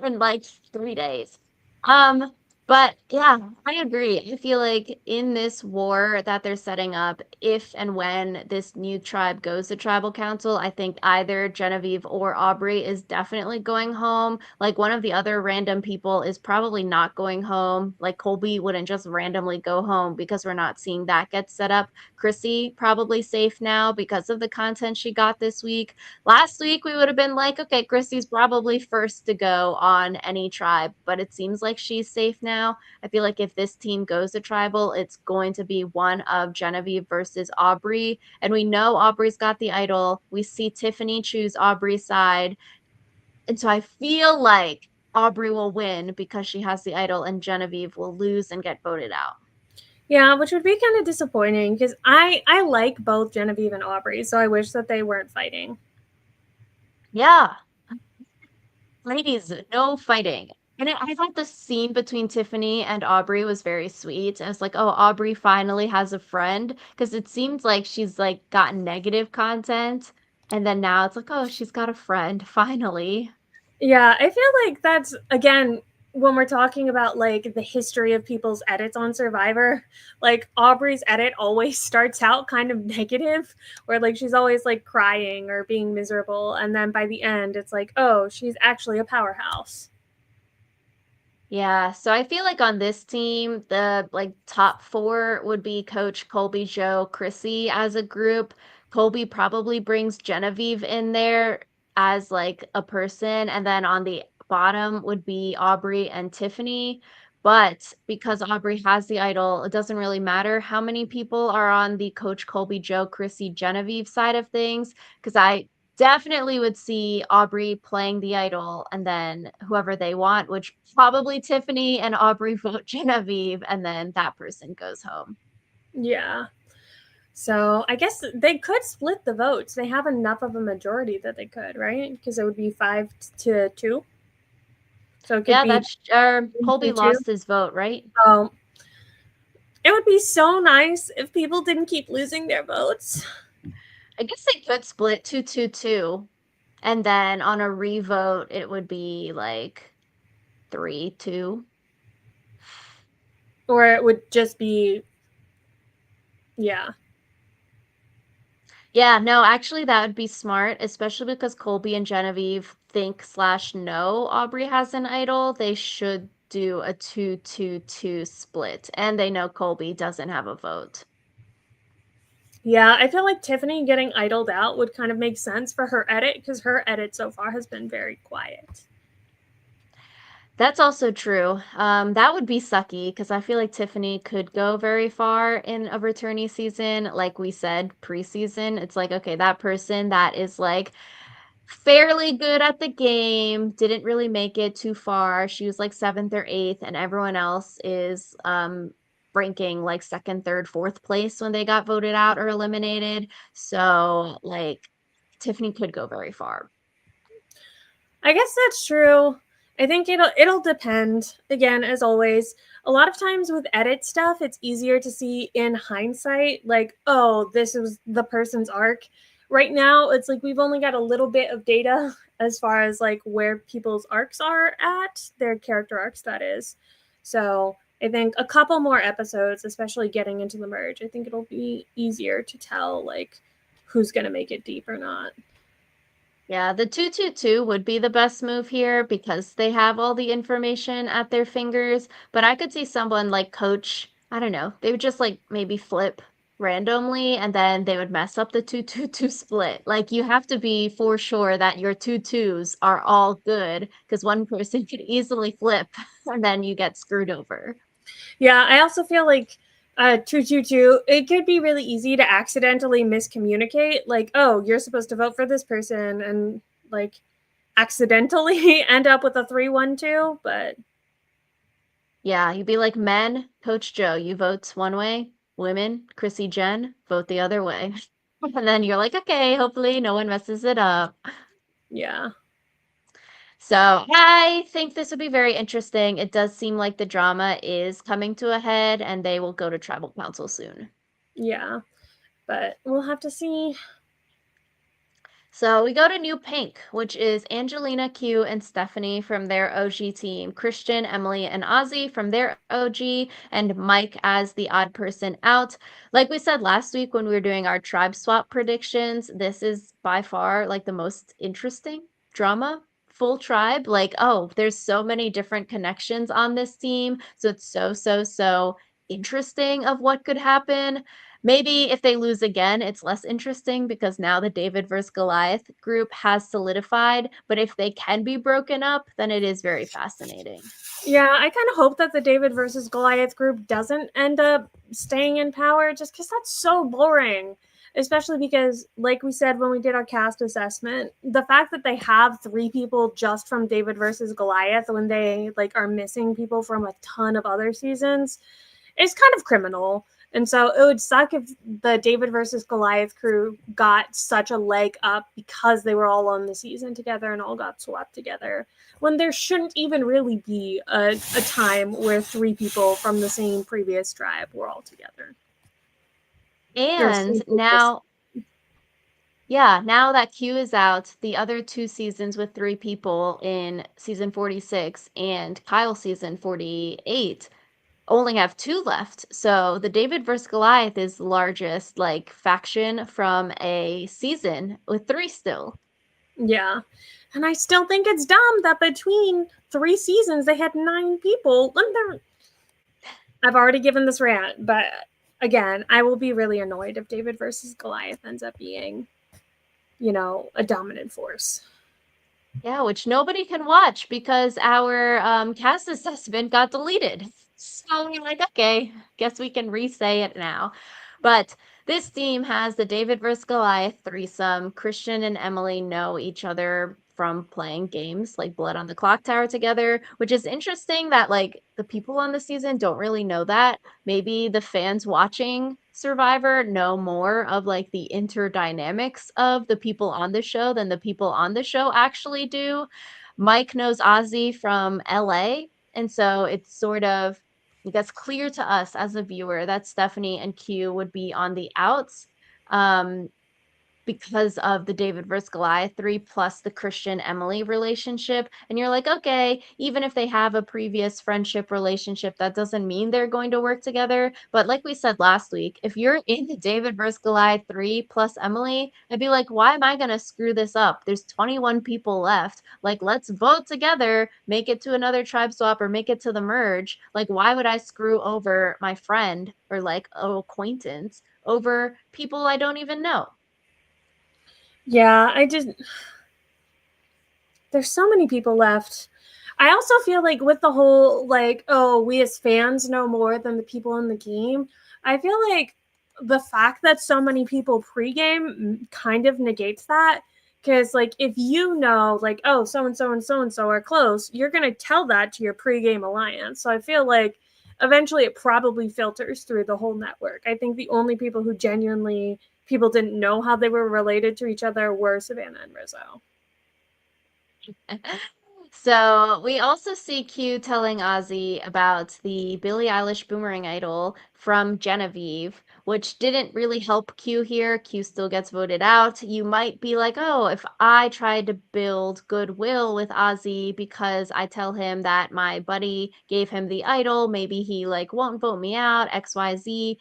in like 3 days. Um, but yeah, I agree. I feel like in this war that they're setting up, if and when this new tribe goes to tribal council, I think either Genevieve or Aubrey is definitely going home. Like one of the other random people is probably not going home. Like Colby wouldn't just randomly go home because we're not seeing that get set up. Chrissy probably safe now because of the content she got this week. Last week, we would have been like, okay, Chrissy's probably first to go on any tribe, but it seems like she's safe now. I feel like if this team goes to tribal, it's going to be one of Genevieve versus Aubrey. And we know Aubrey's got the idol. We see Tiffany choose Aubrey's side. And so I feel like Aubrey will win because she has the idol, and Genevieve will lose and get voted out. Yeah, which would be kind of disappointing because I like both Genevieve and Aubrey, so I wish that they weren't fighting. Yeah, ladies, no fighting. And I thought the scene between Tiffany and Aubrey was very sweet. I was like, oh, Aubrey finally has a friend because it seems like she's like gotten negative content. And then now it's like, oh, she's got a friend finally. Yeah, I feel like that's again. when we're talking about like the history of people's edits on Survivor, like Aubrey's edit always starts out kind of negative, where like she's always like crying or being miserable, and then by the end, it's like, oh, she's actually a powerhouse. Yeah, so I feel like on this team, the like top four would be Coach Colby, Joe, Chrissy as a group. Colby probably brings Genevieve in there as like a person, and then on the bottom would be Aubrey and Tiffany. But because Aubrey has the idol, it doesn't really matter how many people are on the Coach Colby, Joe, Chrissy, Genevieve side of things, because I definitely would see Aubrey playing the idol and then whoever they want, which probably Tiffany and Aubrey vote Genevieve, and then that person goes home. Yeah. So I guess they could split the votes. They have enough of a majority that they could, right? Because it would be 5-2. So it could Yeah, be that's Colby 2-2. lost his vote, right? Oh, it would be so nice if people didn't keep losing their votes. I guess they could split 2-2-2, and then on a revote it would be like 3-2. Or it would just be, yeah. Yeah, no, actually that would be smart, especially because Colby and Genevieve think slash know Aubrey has an idol. They should do a 2-2-2 split, and they know Colby doesn't have a vote. Yeah, I feel like Tiffany getting idled out would kind of make sense for her edit because her edit so far has been very quiet. That's also true. That would be sucky because I feel like Tiffany could go very far in a returnee season. Like we said, preseason, it's like, okay, that person that is like fairly good at the game, didn't really make it too far. She was like seventh or eighth, and everyone else is ranking like second, third, fourth place when they got voted out or eliminated. So like Tiffany could go very far. I guess that's true. I think it'll depend. Again, as always, a lot of times with edit stuff, it's easier to see in hindsight, like, oh, this is the person's arc. Right now, it's like we've only got a little bit of data as far as like where people's arcs are at, their character arcs, that is. So I think a couple more episodes, especially getting into the merge, I think it'll be easier to tell like who's gonna make it deep or not. Yeah, the 2-2-2 would be the best move here because they have all the information at their fingers. But I could see someone like Coach, I don't know, they would just like maybe flip randomly and then they would mess up the 2-2-2 split. Like you have to be for sure that your 2-2s are all good because one person could easily flip and then you get screwed over. Yeah, I also feel like 222, it could be really easy to accidentally miscommunicate. Like, oh, you're supposed to vote for this person, and like accidentally end up with a 3-1-2. But Yeah, you'd be like men, Coach Joe, you vote one way, women, Chrissy Jen, vote the other way. And then you're like, okay, hopefully no one messes it up. yeah, So I think this would be very interesting. It does seem like the drama is coming to a head and they will go to tribal council soon. yeah. But we'll have to see. So we go to New Pink, which is Angelina, Q, and Stephanie from their OG team, Christian, Emily, and Ozzy from their OG, and Mike as the odd person out. Like we said last week when we were doing our tribe swap predictions, this is by far like the most interesting drama. Full tribe, like, oh, there's so many different connections on this team. So it's so interesting of what could happen. Maybe if they lose again, it's less interesting because now the David versus Goliath group has solidified. But if they can be broken up, then it is very fascinating. Yeah, I kind of hope that the David versus Goliath group doesn't end up staying in power just because that's so boring. Especially because, like we said when we did our cast assessment, the fact that they have 3 people just from David versus Goliath when they like are missing people from a ton of other seasons is kind of criminal. And so it would suck if the David versus Goliath crew got such a leg up because they were all on the season together and all got swapped together. When there shouldn't even really be a time where 3 people from the same previous tribe were all together. And now, Yeah, now that Q is out, the other two seasons with three people in season 46 and Kyle season 48 only have two left. So the David versus Goliath is the largest like faction from a season with three still. Yeah. And I still think it's dumb that between 3 seasons they had 9 people. I've already given this rant, but again, I will be really annoyed if David versus Goliath ends up being, a dominant force. Yeah, which nobody can watch because our cast assessment got deleted. So we're like, okay, guess we can re-say it now. But this team has the David versus Goliath threesome. Christian and Emily know each other from playing games like Blood on the Clock Tower together, which is interesting that like the people on the season don't really know that. Maybe the fans watching Survivor know more of like the interdynamics of the people on the show than the people on the show actually do. Mike knows Ozzy from LA, and so it's sort of that's clear to us as a viewer that Stephanie and Q would be on the outs. Um, because of the David versus Goliath 3 plus the Christian Emily relationship. And you're like, okay, even if they have a previous friendship relationship, that doesn't mean they're going to work together. But like we said last week, if you're in the David versus Goliath 3 plus Emily, I'd be like, why am I going to screw this up? There's 21 people left. Like, let's vote together, make it to another tribe swap or make it to the merge. Like, why would I screw over my friend or like an acquaintance over people I don't even know? Yeah, there's so many people left. I also feel like with the whole like, oh, we as fans know more than the people in the game. I feel like the fact that so many people pregame kind of negates that, because like if you know like, oh, so and so and so and so are close, you're gonna tell that to your pregame alliance. So I feel like eventually it probably filters through the whole network. I think the only people who genuinely people didn't know how they were related to each other were Savannah and Rizzo. So we also see Q telling Ozzy about the Billie Eilish Boomerang Idol from Genevieve, which didn't really help Q here. Q still gets voted out. You might be like, oh, if I tried to build goodwill with Ozzy because I tell him that my buddy gave him the idol, maybe he like won't vote me out, XYZ.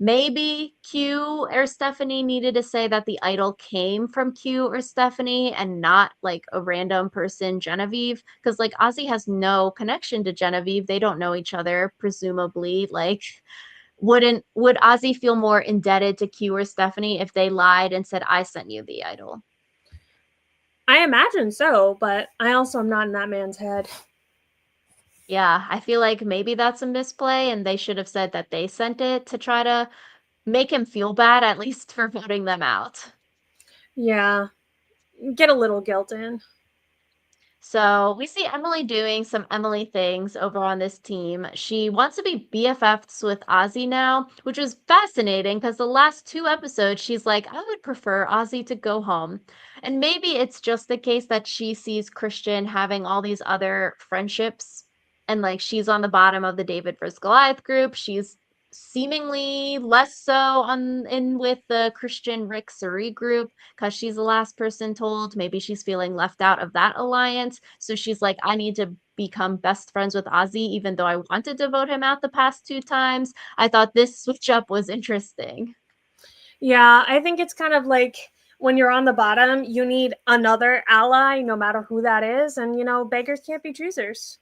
Maybe Q or Stephanie needed to say that the idol came from Q or Stephanie and not like a random person, Genevieve, because like Ozzy has no connection to Genevieve. They don't know each other, presumably. Like, would Ozzy feel more indebted to Q or Stephanie if they lied and said, I sent you the idol? I imagine so, but I also am not in that man's head. Yeah, I feel like maybe that's a misplay and they should have said that they sent it to try to make him feel bad, at least for voting them out. Yeah, get a little guilt in. So we see Emily doing some Emily things over on this team. She wants to be BFFs with Ozzy now, which was fascinating because the last two episodes, she's like, I would prefer Ozzy to go home. And maybe it's just the case that she sees Christian having all these other friendships and like she's on the bottom of the David versus Goliath group. She's seemingly less so on in with the Christian Rick Suri group because she's the last person told. Maybe she's feeling left out of that alliance. So she's like, I need to become best friends with Ozzy, even though I wanted to vote him out the past two times. I thought this switch up was interesting. Yeah, I think it's kind of like when you're on the bottom, you need another ally, no matter who that is. And, beggars can't be choosers.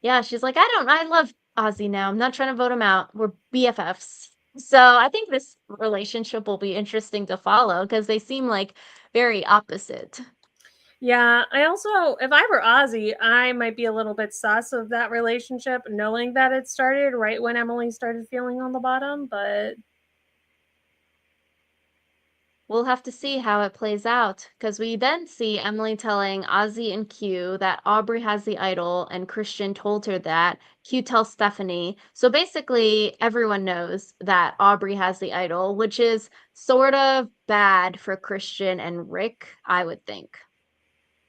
Yeah, she's like, I love Ozzy now. I'm not trying to vote him out. We're BFFs. So I think this relationship will be interesting to follow because they seem like very opposite. Yeah, I also, if I were Ozzy, I might be a little bit sus of that relationship, knowing that it started right when Emily started feeling on the bottom. But We'll have to see how it plays out because we then see Emily telling Ozzy and Q that Aubrey has the idol and Christian told her that. Q tells Stephanie. So basically, everyone knows that Aubrey has the idol, which is sort of bad for Christian and Rick, I would think.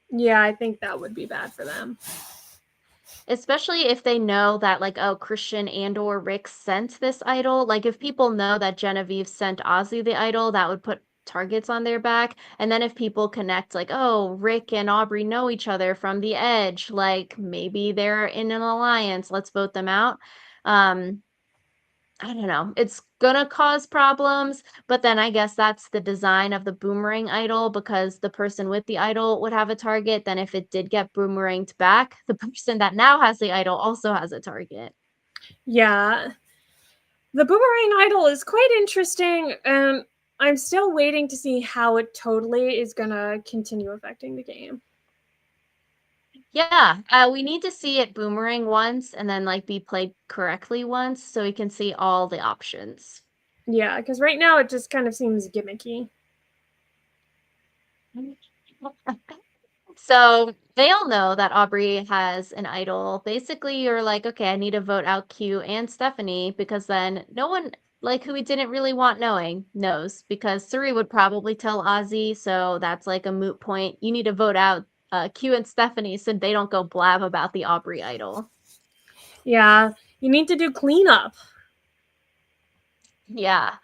yeah, I think that would be bad for them. Especially if they know that like, oh, Christian and or Rick sent this idol. Like if people know that Genevieve sent Ozzy the idol, that would put targets on their back. And then if people connect, like, oh, Rick and Aubrey know each other from the Edge, like maybe they're in an alliance, let's vote them out. I don't know. It's gonna cause problems, but then I guess that's the design of the boomerang idol because the person with the idol would have a target. Then if it did get boomeranged back, the person that now has the idol also has a target. Yeah. The boomerang idol is quite interesting, and I'm still waiting to see how it totally is gonna continue affecting the game. Yeah, we need to see it boomerang once and then like be played correctly once so we can see all the options. Yeah, because right now it just kind of seems gimmicky. So they all know that Aubrey has an idol. Basically, you're like, okay, I need to vote out Q and Stephanie because then no one, like, who we didn't really want knowing knows because Suri would probably tell Ozzy. So that's like a moot point. You need to vote out Q and Stephanie so they don't go blab about the Aubrey idol. Yeah, you need to do cleanup. Yeah.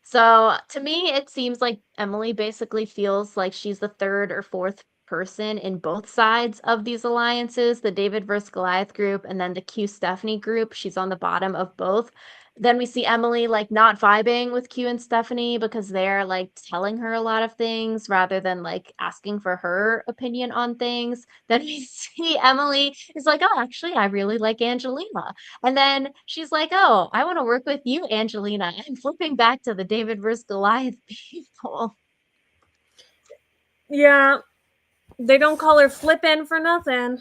So to me, it seems like Emily basically feels like she's the third or fourth person in both sides of these alliances, the David versus Goliath group and then the Q Stephanie group. She's on the bottom of both. Then we see Emily like not vibing with Q and Stephanie because they're like telling her a lot of things rather than like asking for her opinion on things. Then we see Emily is like, oh, actually, I really like Angelina. And then she's like, "Oh, I want to work with you, Angelina." I'm flipping back to the David versus Goliath people. Yeah, they don't call her flippin' for nothing.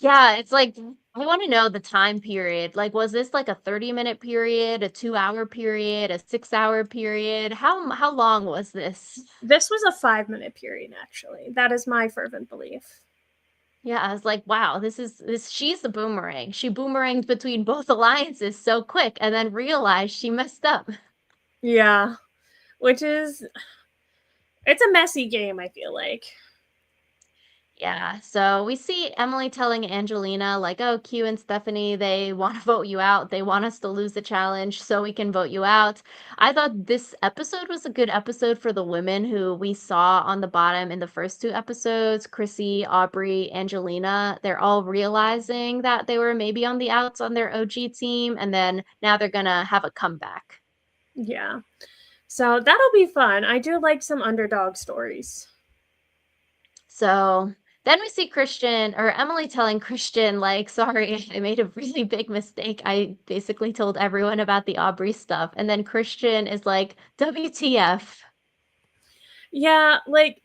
Yeah, it's like I want to know the time period. Like, was this like a 30-minute period, a 2-hour period, a 6-hour period? How long was this? This was a 5 minute period, actually. That is my fervent belief. Yeah, I was like, wow, this she's the boomerang. She boomeranged between both alliances so quick and then realized she messed up. Yeah, which is, it's a messy game, I feel like. Yeah, so we see Emily telling Angelina, like, oh, Q and Stephanie, they want to vote you out. They want us to lose the challenge so we can vote you out. I thought this episode was a good episode for the women who we saw on the bottom in the first two episodes Chrissy, Aubrey, Angelina. They're all realizing that they were maybe on the outs on their OG team, and then now they're going to have a comeback. Yeah. So that'll be fun. I do like some underdog stories. So then we see Christian or Emily telling Christian, like, sorry, I made a really big mistake. I basically told everyone about the Aubrey stuff. And then Christian is like, WTF. Yeah, like,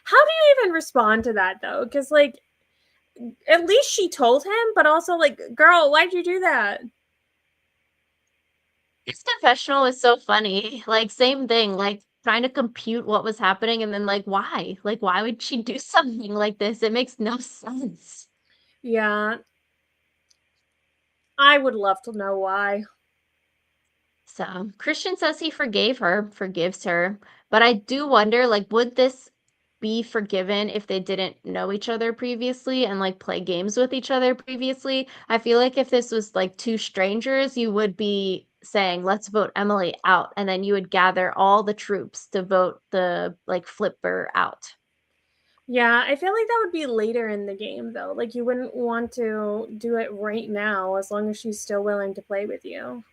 how do you even respond to that though? Because, like, at least she told him, but also, like, girl, why'd you do that? This confessional is so funny. Like, same thing, like trying to compute what was happening and then like why? Like, why would she do something like this? It makes no sense. Yeah, I would love to know why. So Christian says he forgave her, forgives her. But I do wonder, like, would this be forgiven if they didn't know each other previously and like play games with each other previously? I feel like if this was like two strangers, you would be saying, let's vote Emily out. And then you would gather all the troops to vote the like flipper out. Yeah, I feel like that would be later in the game though. Like, you wouldn't want to do it right now as long as she's still willing to play with you.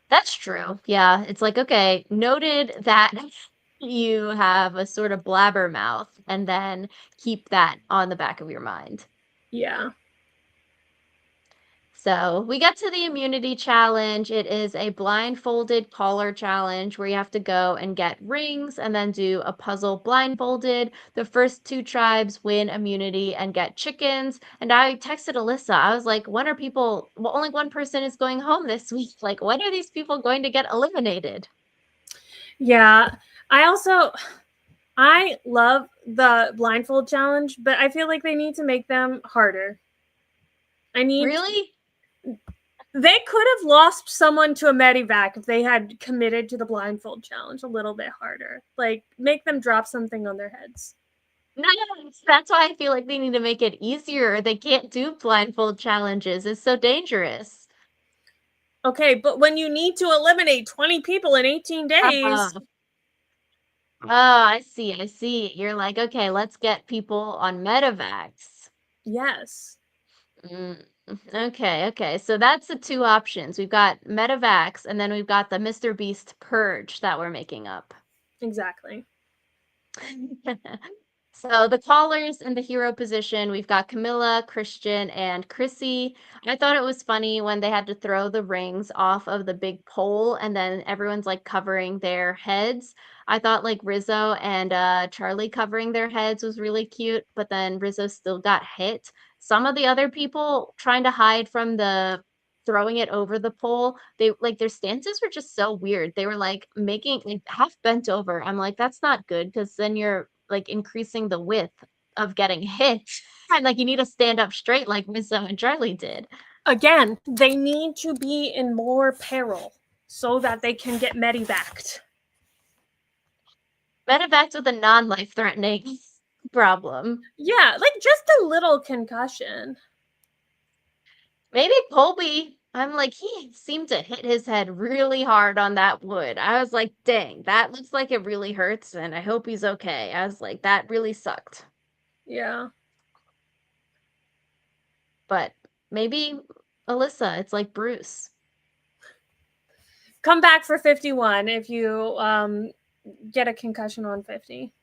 That's true. Yeah. It's like, okay, noted that you have a sort of blabbermouth and then keep that on the back of your mind. Yeah. So we get to the immunity challenge. It is a blindfolded collar challenge where you have to go and get rings and then do a puzzle blindfolded. The first two tribes win immunity and get chickens. And I texted Alyssa. I was like, when are people, well, only one person is going home this week. Like, when are these people going to get eliminated? Yeah. I love the blindfold challenge, but I feel like they need to make them harder. I need Really? They could have lost someone to a medivac if they had committed to the blindfold challenge a little bit harder. Like, make them drop something on their heads. No, that's why I feel like they need to make it easier. They can't do blindfold challenges. It's so dangerous. Okay, but when you need to eliminate 20 people in 18 Oh, days, I see. I see. You're like, okay, let's get people on Medivacs. yes, Mm, okay, okay. So that's the two options. We've got Medivacs, and then we've got the Mr. Beast Purge that we're making up. exactly. So the callers in the hero position, we've got Camilla, Christian, and Chrissy. I thought it was funny when they had to throw the rings off of the big pole and then everyone's like covering their heads. I thought like Rizzo and Charlie covering their heads was really cute, but then Rizzo still got hit. Some of the other people trying to hide from the throwing it over the pole, they like their stances were just so weird. They were like making like half bent over. I'm like, that's not good because then you're like increasing the width of getting hit. And like you need to stand up straight like Rizzo and Charlie did. Again, they need to be in more peril so that they can get medevaced. Medevacs with a non-life threatening problem. Yeah, like just a little concussion. Maybe Colby. I'm like, he seemed to hit his head really hard on that wood. I was like, dang, that looks like it really hurts, and I hope he's okay. I was like, that really sucked. Yeah. But maybe Alyssa, it's like Bruce. Come back for 51 if you get a concussion on 50.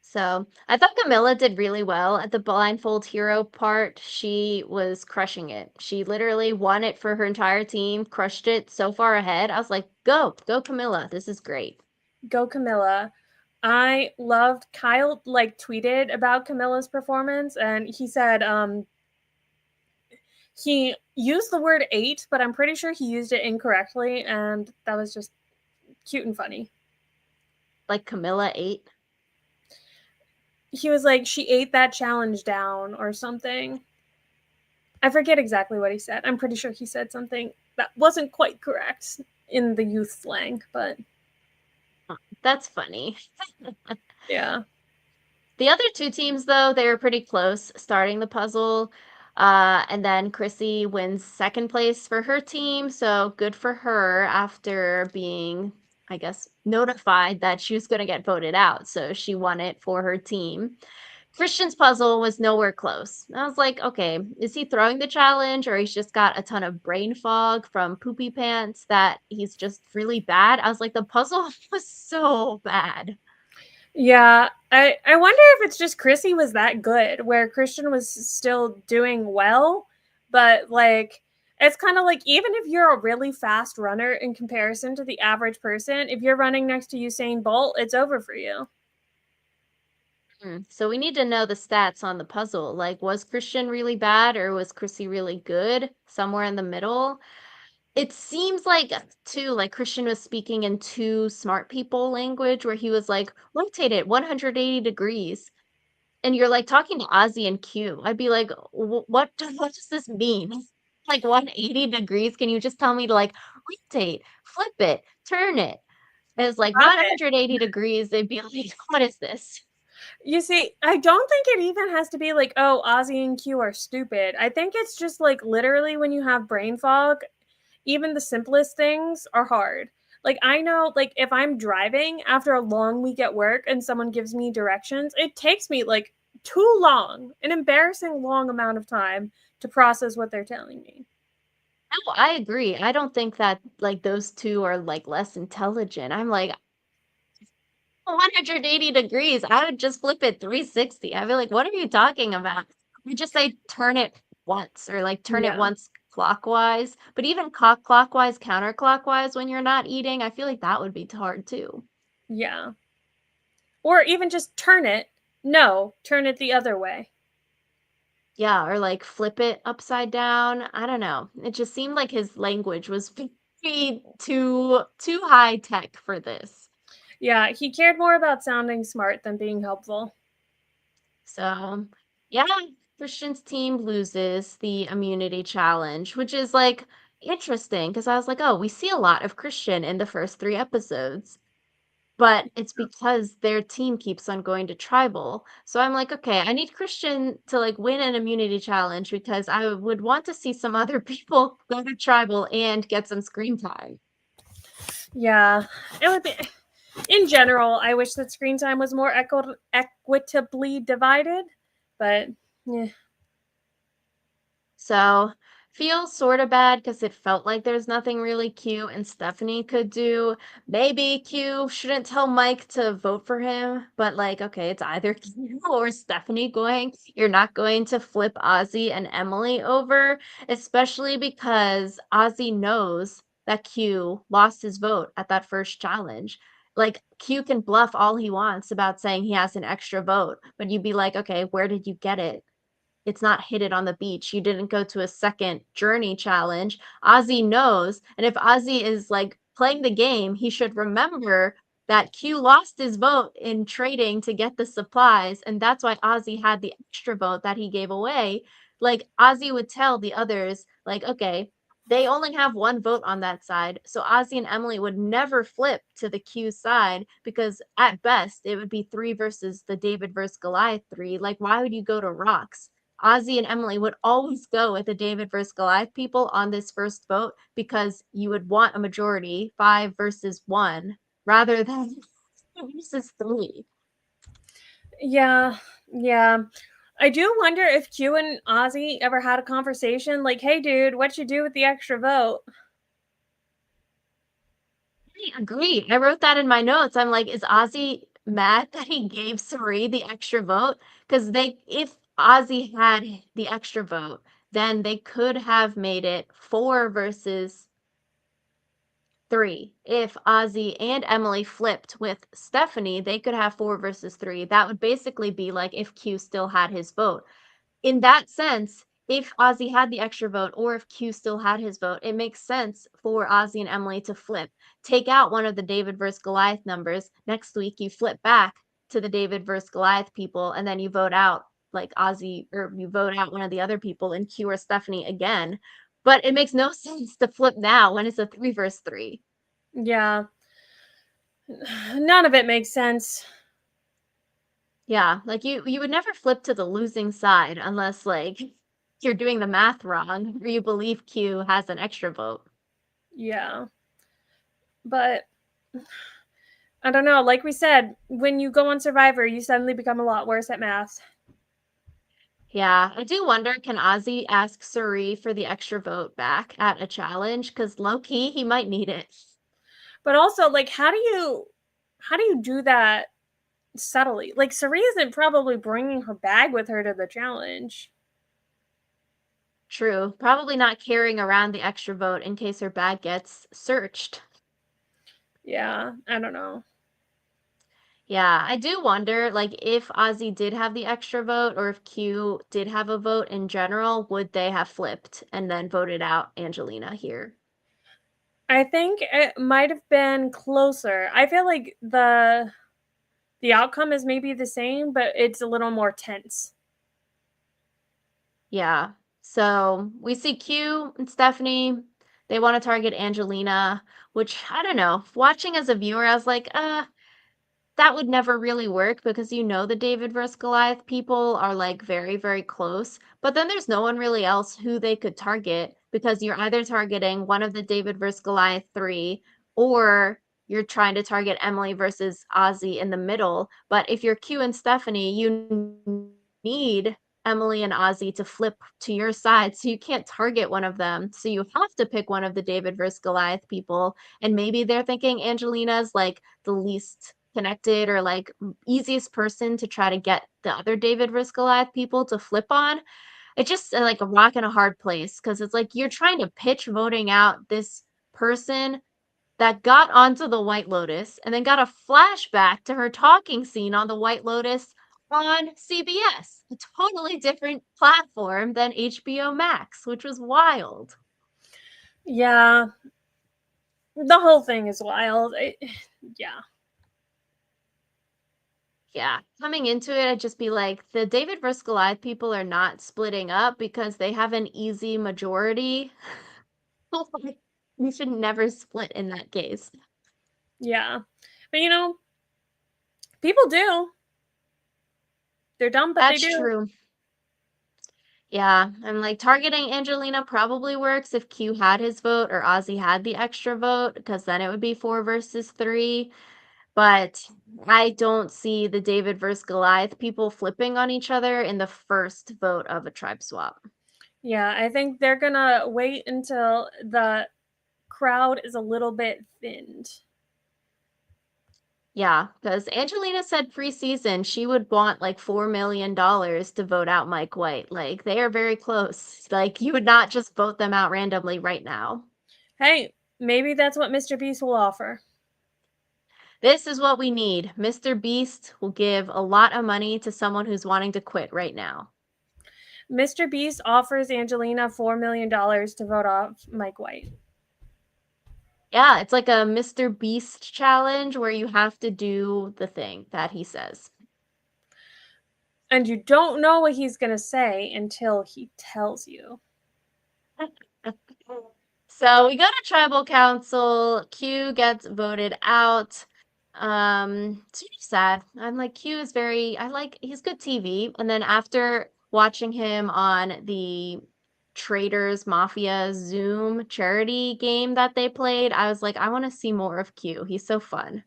So I thought Camilla did really well at the blindfold hero part. She was crushing it. She literally won it for her entire team, crushed it so far ahead. I was like, go, Camilla. This is great. Go Camilla. I loved Kyle like tweeted about Camilla's performance and he said he used the word eight, but I'm pretty sure he used it incorrectly and that was just cute and funny. Like Camilla ate. He was like she ate that challenge down or something. I forget exactly what he said. I'm pretty sure he said something that wasn't quite correct in the youth slang, but That's funny. yeah. The other two teams, though, they were pretty close starting the puzzle. And then Chrissy wins second place for her team. So good for her after being, I guess, notified that she was going to get voted out. So she won it for her team. Christian's puzzle was nowhere close. I was like, okay, is he throwing the challenge or he's just got a ton of brain fog from poopy pants that he's just really bad? I was like, the puzzle was so bad. Yeah, I wonder if it's just Chrissy was that good, where Christian was still doing well, but like it's kind of like even if you're a really fast runner in comparison to the average person, if you're running next to Usain Bolt, it's over for you. So we need to know the stats on the puzzle. Like, was Christian really bad or was Chrissy really good? Somewhere in the middle. It seems like, too, like Christian was speaking in too smart people language where he was like, rotate it 180 degrees. And you're like talking to Ozzy and Q. I'd be like, what does this mean? Like 180 degrees? Can you just tell me to like rotate, flip it, turn it? It's like Stop it. 180 degrees. They'd be like, what is this? You see, I don't think it even has to be like, oh, Ozzy and Q are stupid. I think it's just like literally when you have brain fog, even the simplest things are hard. Like I know like if I'm driving after a long week at work and someone gives me directions, it takes me like too long, an embarrassing long amount of time to process what they're telling me. No, I agree. I don't think that like those two are like less intelligent. I'm like 180 degrees. I would just flip it 360. I'd be like, what are you talking about? You just say turn it once or like turn it Yeah. once clockwise. But even clockwise, counterclockwise when you're not eating, I feel like that would be hard too. Yeah. Or even just turn it. No, turn it the other way. Yeah, or like flip it upside down. I don't know. It just seemed like his language was too high tech for this. Yeah, he cared more about sounding smart than being helpful. So, yeah, Christian's team loses the immunity challenge, which is like interesting because I was like, oh, we see a lot of Christian in the first three episodes. but it's because their team keeps on going to tribal. So I'm like, okay, I need Christian to like win an immunity challenge because I would want to see some other people go to tribal and get some screen time. Yeah, it would be. In general, I wish that screen time was more equitably divided, but yeah, So feel sort of bad because it felt like there's nothing really Q and Stephanie could do. Maybe Q shouldn't tell Mike to vote for him, but like, okay, it's either Q or Stephanie going. You're not going to flip Ozzy and Emily over, especially because Ozzy knows that Q lost his vote at that first challenge. Like, Q can bluff all he wants about saying he has an extra vote, but you'd be like, okay, where did you get it? It's not hit it on the beach. You didn't go to a second journey challenge. Ozzy knows. And if Ozzy is like playing the game, he should remember that Q lost his vote in trading to get the supplies. And that's why Ozzy had the extra vote that he gave away. Like Ozzy would tell the others, like, okay, they only have one vote on that side. So Ozzy and Emily would never flip to the Q side because at best it would be three versus the David versus Goliath three. Like, why would you go to rocks? Ozzy and Emily would always go with the David versus Goliath people on this first vote because you would want a majority, 5 versus 1, rather than versus 3. yeah, yeah. I do wonder if Q and Ozzy ever had a conversation like, "Hey, dude, what you do with the extra vote?" I agree. I wrote that in my notes. I'm like, is Ozzy mad that he gave Sari the extra vote? Because if Ozzy had the extra vote, then they could have made it 4 versus 3. If Ozzy and Emily flipped with Stephanie, they could have 4 versus 3. That would basically be like if Q still had his vote. In that sense, if Ozzy had the extra vote or if Q still had his vote, it makes sense for Ozzy and Emily to flip. Take out one of the David versus Goliath numbers. Next week, you flip back to the David versus Goliath people, and then you vote out like Ozzy, or you vote out one of the other people and Q or Stephanie again. But it makes no sense to flip now when it's a 3 versus 3. Yeah, none of it makes sense. Yeah, like you would never flip to the losing side unless like you're doing the math wrong or you believe Q has an extra vote. Yeah, but I don't know. Like we said, when you go on Survivor, you suddenly become a lot worse at math. Yeah, I do wonder, can Ozzy ask Suri for the extra vote back at a challenge? Because low key, he might need it. But also, like, how do you do that subtly? Like, Sari isn't probably bringing her bag with her to the challenge. True. Probably not carrying around the extra vote in case her bag gets searched. Yeah, I don't know. Yeah, I do wonder, like, if Ozzy did have the extra vote or if Q did have a vote in general, would they have flipped and then voted out Angelina here? I think it might have been closer. I feel like the outcome is maybe the same, but it's a little more tense. Yeah. So we see Q and Stephanie. They want to target Angelina, which I don't know. Watching as a viewer, I was like, that would never really work because you know the David versus Goliath people are like very, very close. But then there's no one really else who they could target because you're either targeting one of the David versus Goliath three or you're trying to target Emily versus Ozzy in the middle. But if you're Q and Stephanie, you need Emily and Ozzy to flip to your side. So you can't target one of them. So you have to pick one of the David versus Goliath people. And maybe they're thinking Angelina's like the least connected or like easiest person to try to get the other David versus Goliath people to flip on. It's just like a rock in a hard place because it's like you're trying to pitch voting out this person that got onto the White Lotus and then got a flashback to her talking scene on the White Lotus on CBS, a totally different platform than HBO Max, which was wild. Yeah, the whole thing is wild. Yeah. Yeah, coming into it, I'd just be like, the David versus Goliath people are not splitting up because they have an easy majority. Like, we should never split in that case. Yeah. But People do. They're dumb, but they That's do. true. Yeah, I'm like targeting Angelina probably works if Q had his vote or Ozzy had the extra vote, because then it would be 4 versus 3. But I don't see the David versus Goliath people flipping on each other in the first vote of a tribe swap. Yeah, I think they're gonna wait until the crowd is a little bit thinned. Yeah, because Angelina said preseason she would want like $4 million to vote out Mike White. Like they are very close. Like you would not just vote them out randomly right now. Hey, maybe that's what Mr. Beast will offer. This is what we need. Mr. Beast will give a lot of money to someone who's wanting to quit right now. Mr. Beast offers Angelina $4 million to vote off Mike White. Yeah, it's like a Mr. Beast challenge where you have to do the thing that he says. And you don't know what he's gonna say until he tells you. So we go to tribal council. Q gets voted out. It's really sad. I'm like, Q is very, I like, he's good TV. And then after watching him on the Traders Mafia Zoom charity game that they played, I was like, I want to see more of Q. He's so fun.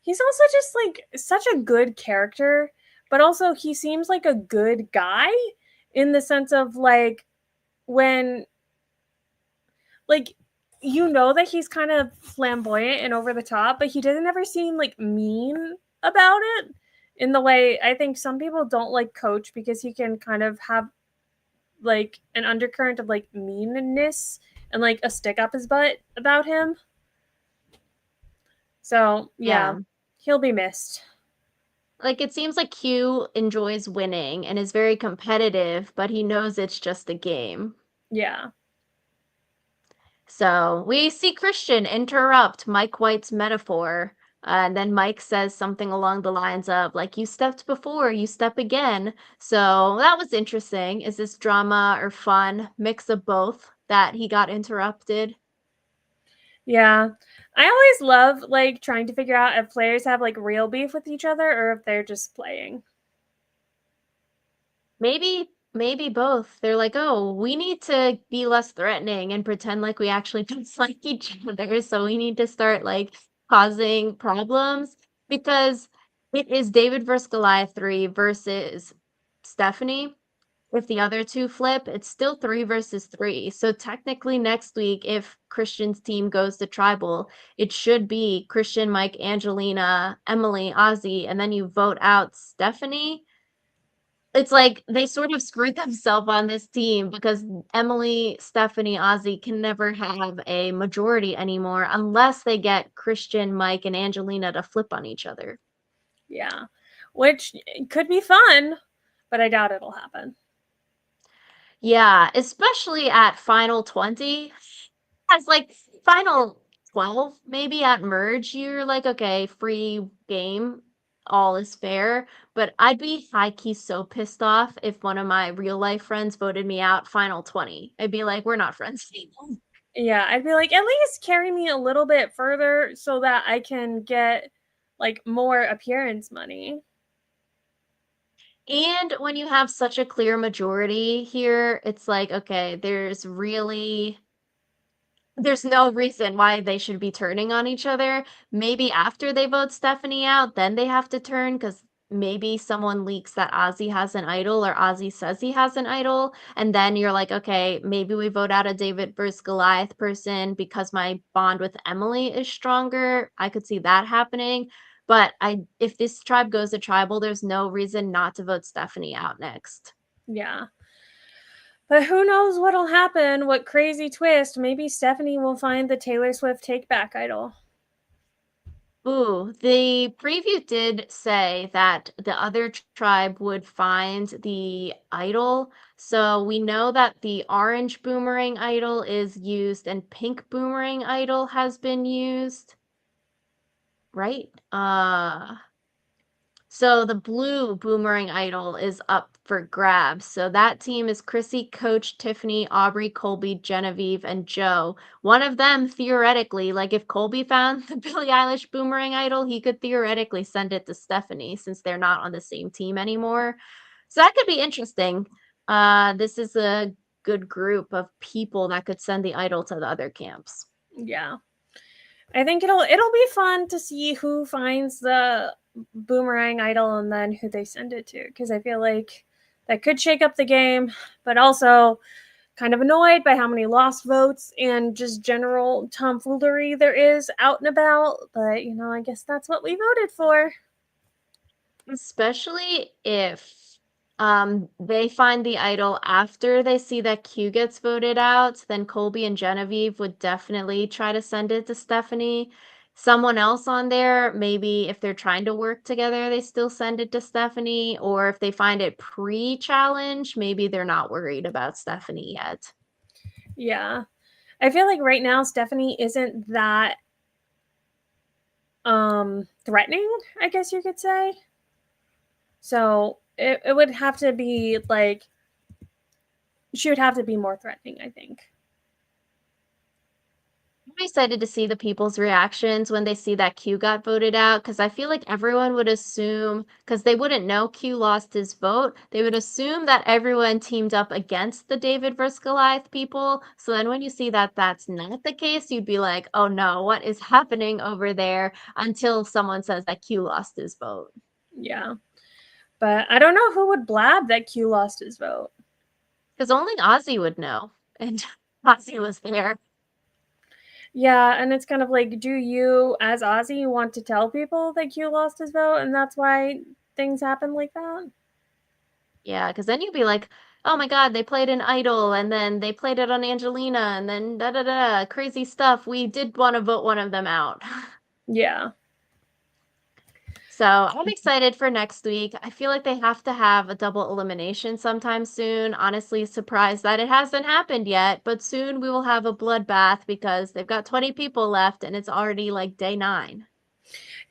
He's also just like such a good character, but also he seems like a good guy in the sense of like when like you know that he's kind of flamboyant and over the top, but he doesn't ever seem like mean about it in the way I think some people don't like Coach because he can kind of have like an undercurrent of like meanness and like a stick up his butt about him. So yeah, Yeah. he'll be missed. Like it seems like Q enjoys winning and is very competitive, but he knows it's just a game. Yeah. So we see Christian interrupt Mike White's metaphor. And then Mike says something along the lines of, like, you stepped before, you step again. So that was interesting. Is this drama or fun? Mix of both that he got interrupted? Yeah. I always love like trying to figure out if players have like real beef with each other or if they're just playing. Maybe both. They're like, oh, we need to be less threatening and pretend like we actually dislike each other. So we need to start like causing problems because it is David versus Goliath 3 versus Stephanie. If the other two flip, it's still 3 versus 3. So technically next week, if Christian's team goes to tribal, it should be Christian, Mike, Angelina, Emily, Ozzy, and then you vote out Stephanie. It's like they sort of screwed themselves on this team because Emily, Stephanie, Ozzy can never have a majority anymore unless they get Christian, Mike, and Angelina to flip on each other. Yeah. Which could be fun, but I doubt it'll happen. Yeah, especially at Final 20. As like Final 12, maybe at Merge, you're like, okay, free game, all is fair. But I'd be high key so pissed off if one of my real life friends voted me out Final 20. I'd be like, we're not friends anymore. Yeah, I'd be like, at least carry me a little bit further so that I can get like more appearance money. And when you have such a clear majority here, it's like, okay, there's no reason why they should be turning on each other. Maybe after they vote Stephanie out, then they have to turn because maybe someone leaks that Ozzy has an idol or Ozzy says he has an idol. And then you're like, okay, maybe we vote out a David versus Goliath person because my bond with Emily is stronger. I could see that happening. But if this tribe goes to tribal, there's no reason not to vote Stephanie out next. Yeah. But who knows what'll happen? What crazy twist? Maybe Stephanie will find the Taylor Swift Take Back idol. Ooh, the preview did say that the other tribe would find the idol. So we know that the orange boomerang idol is used and pink boomerang idol has been used, right? So the blue boomerang idol is up for grabs. So that team is Chrissy, Coach, Tiffany, Aubrey, Colby, Genevieve, and Joe. One of them theoretically, like if Colby found the Billie Eilish boomerang idol, he could theoretically send it to Stephanie since they're not on the same team anymore. So that could be interesting. This is a good group of people that could send the idol to the other camps. Yeah. I think it'll be fun to see who finds the boomerang idol and then who they send it to, because I feel like that could shake up the game, but also kind of annoyed by how many lost votes and just general tomfoolery there is out and about. But I guess that's what we voted for. Especially if they find the idol after they see that Q gets voted out, then Colby and Genevieve would definitely try to send it to Stephanie. Someone else on there, maybe if they're trying to work together, they still send it to Stephanie. Or if they find it pre-challenge, maybe they're not worried about Stephanie yet. Yeah. I feel like right now Stephanie isn't that threatening, I guess you could say. So it would have to be like she would have to be more threatening, I think. I'm excited to see the people's reactions when they see that Q got voted out because I feel like everyone would assume, because they wouldn't know Q lost his vote, they would assume that everyone teamed up against the David versus Goliath people. So then when you see that that's not the case, you'd be like, oh no, what is happening over there until someone says that Q lost his vote. Yeah. But I don't know who would blab that Q lost his vote. Because only Ozzy would know. And Ozzy was there. Yeah, and it's kind of like, do you, as Ozzy, want to tell people that Q lost his vote and that's why things happen like that? Yeah, because then you'd be like, oh my God, they played an idol and then they played it on Angelina and then da da da, crazy stuff. We did want to vote one of them out. Yeah. So I'm excited for next week. I feel like they have to have a double elimination sometime soon. Honestly, surprised that it hasn't happened yet, but soon we will have a bloodbath because they've got 20 people left and it's already like day 9.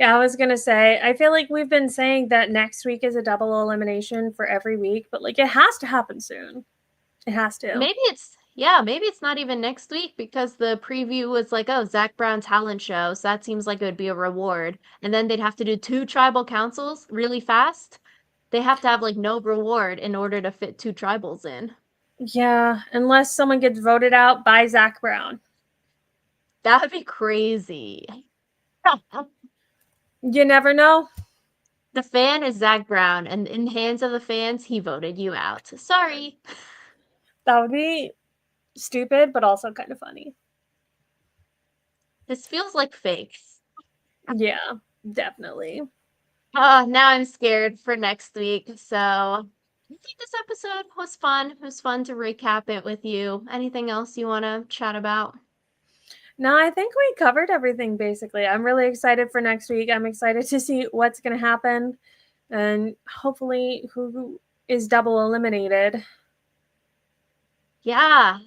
Yeah, I was gonna say, I feel like we've been saying that next week is a double elimination for every week, but like it has to happen soon. It has to. Maybe it's not even next week because the preview was like, oh, Zach Brown talent show. So that seems like it would be a reward. And then they'd have to do 2 tribal councils really fast. They have to have like no reward in order to fit 2 tribals in. Yeah, unless someone gets voted out by Zach Brown. That would be crazy. You never know. The fan is Zach Brown, and in the hands of the fans, he voted you out. Sorry. That would be stupid, but also kind of funny. This feels like fake. Yeah, definitely. Now I'm scared for next week. So I think this episode was fun. It was fun to recap it with you. Anything else you want to chat about? No, I think we covered everything basically. I'm really excited for next week. I'm excited to see what's going to happen and hopefully who is double eliminated. Yeah.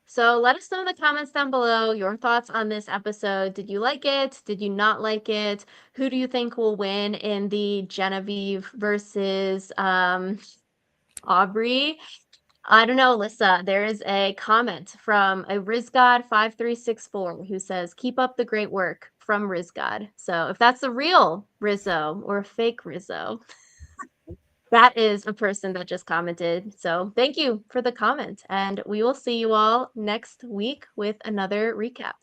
So let us know in the comments down below your thoughts on this episode. Did you like it? Did you not like it? Who do you think will win in the Genevieve versus Aubrey? I don't know, Alyssa. There is a comment from a RizGod5364 who says, keep up the great work from RizGod. So if that's a real Rizzo or a fake Rizzo, that is a person that just commented. So thank you for the comment. And we will see you all next week with another recap.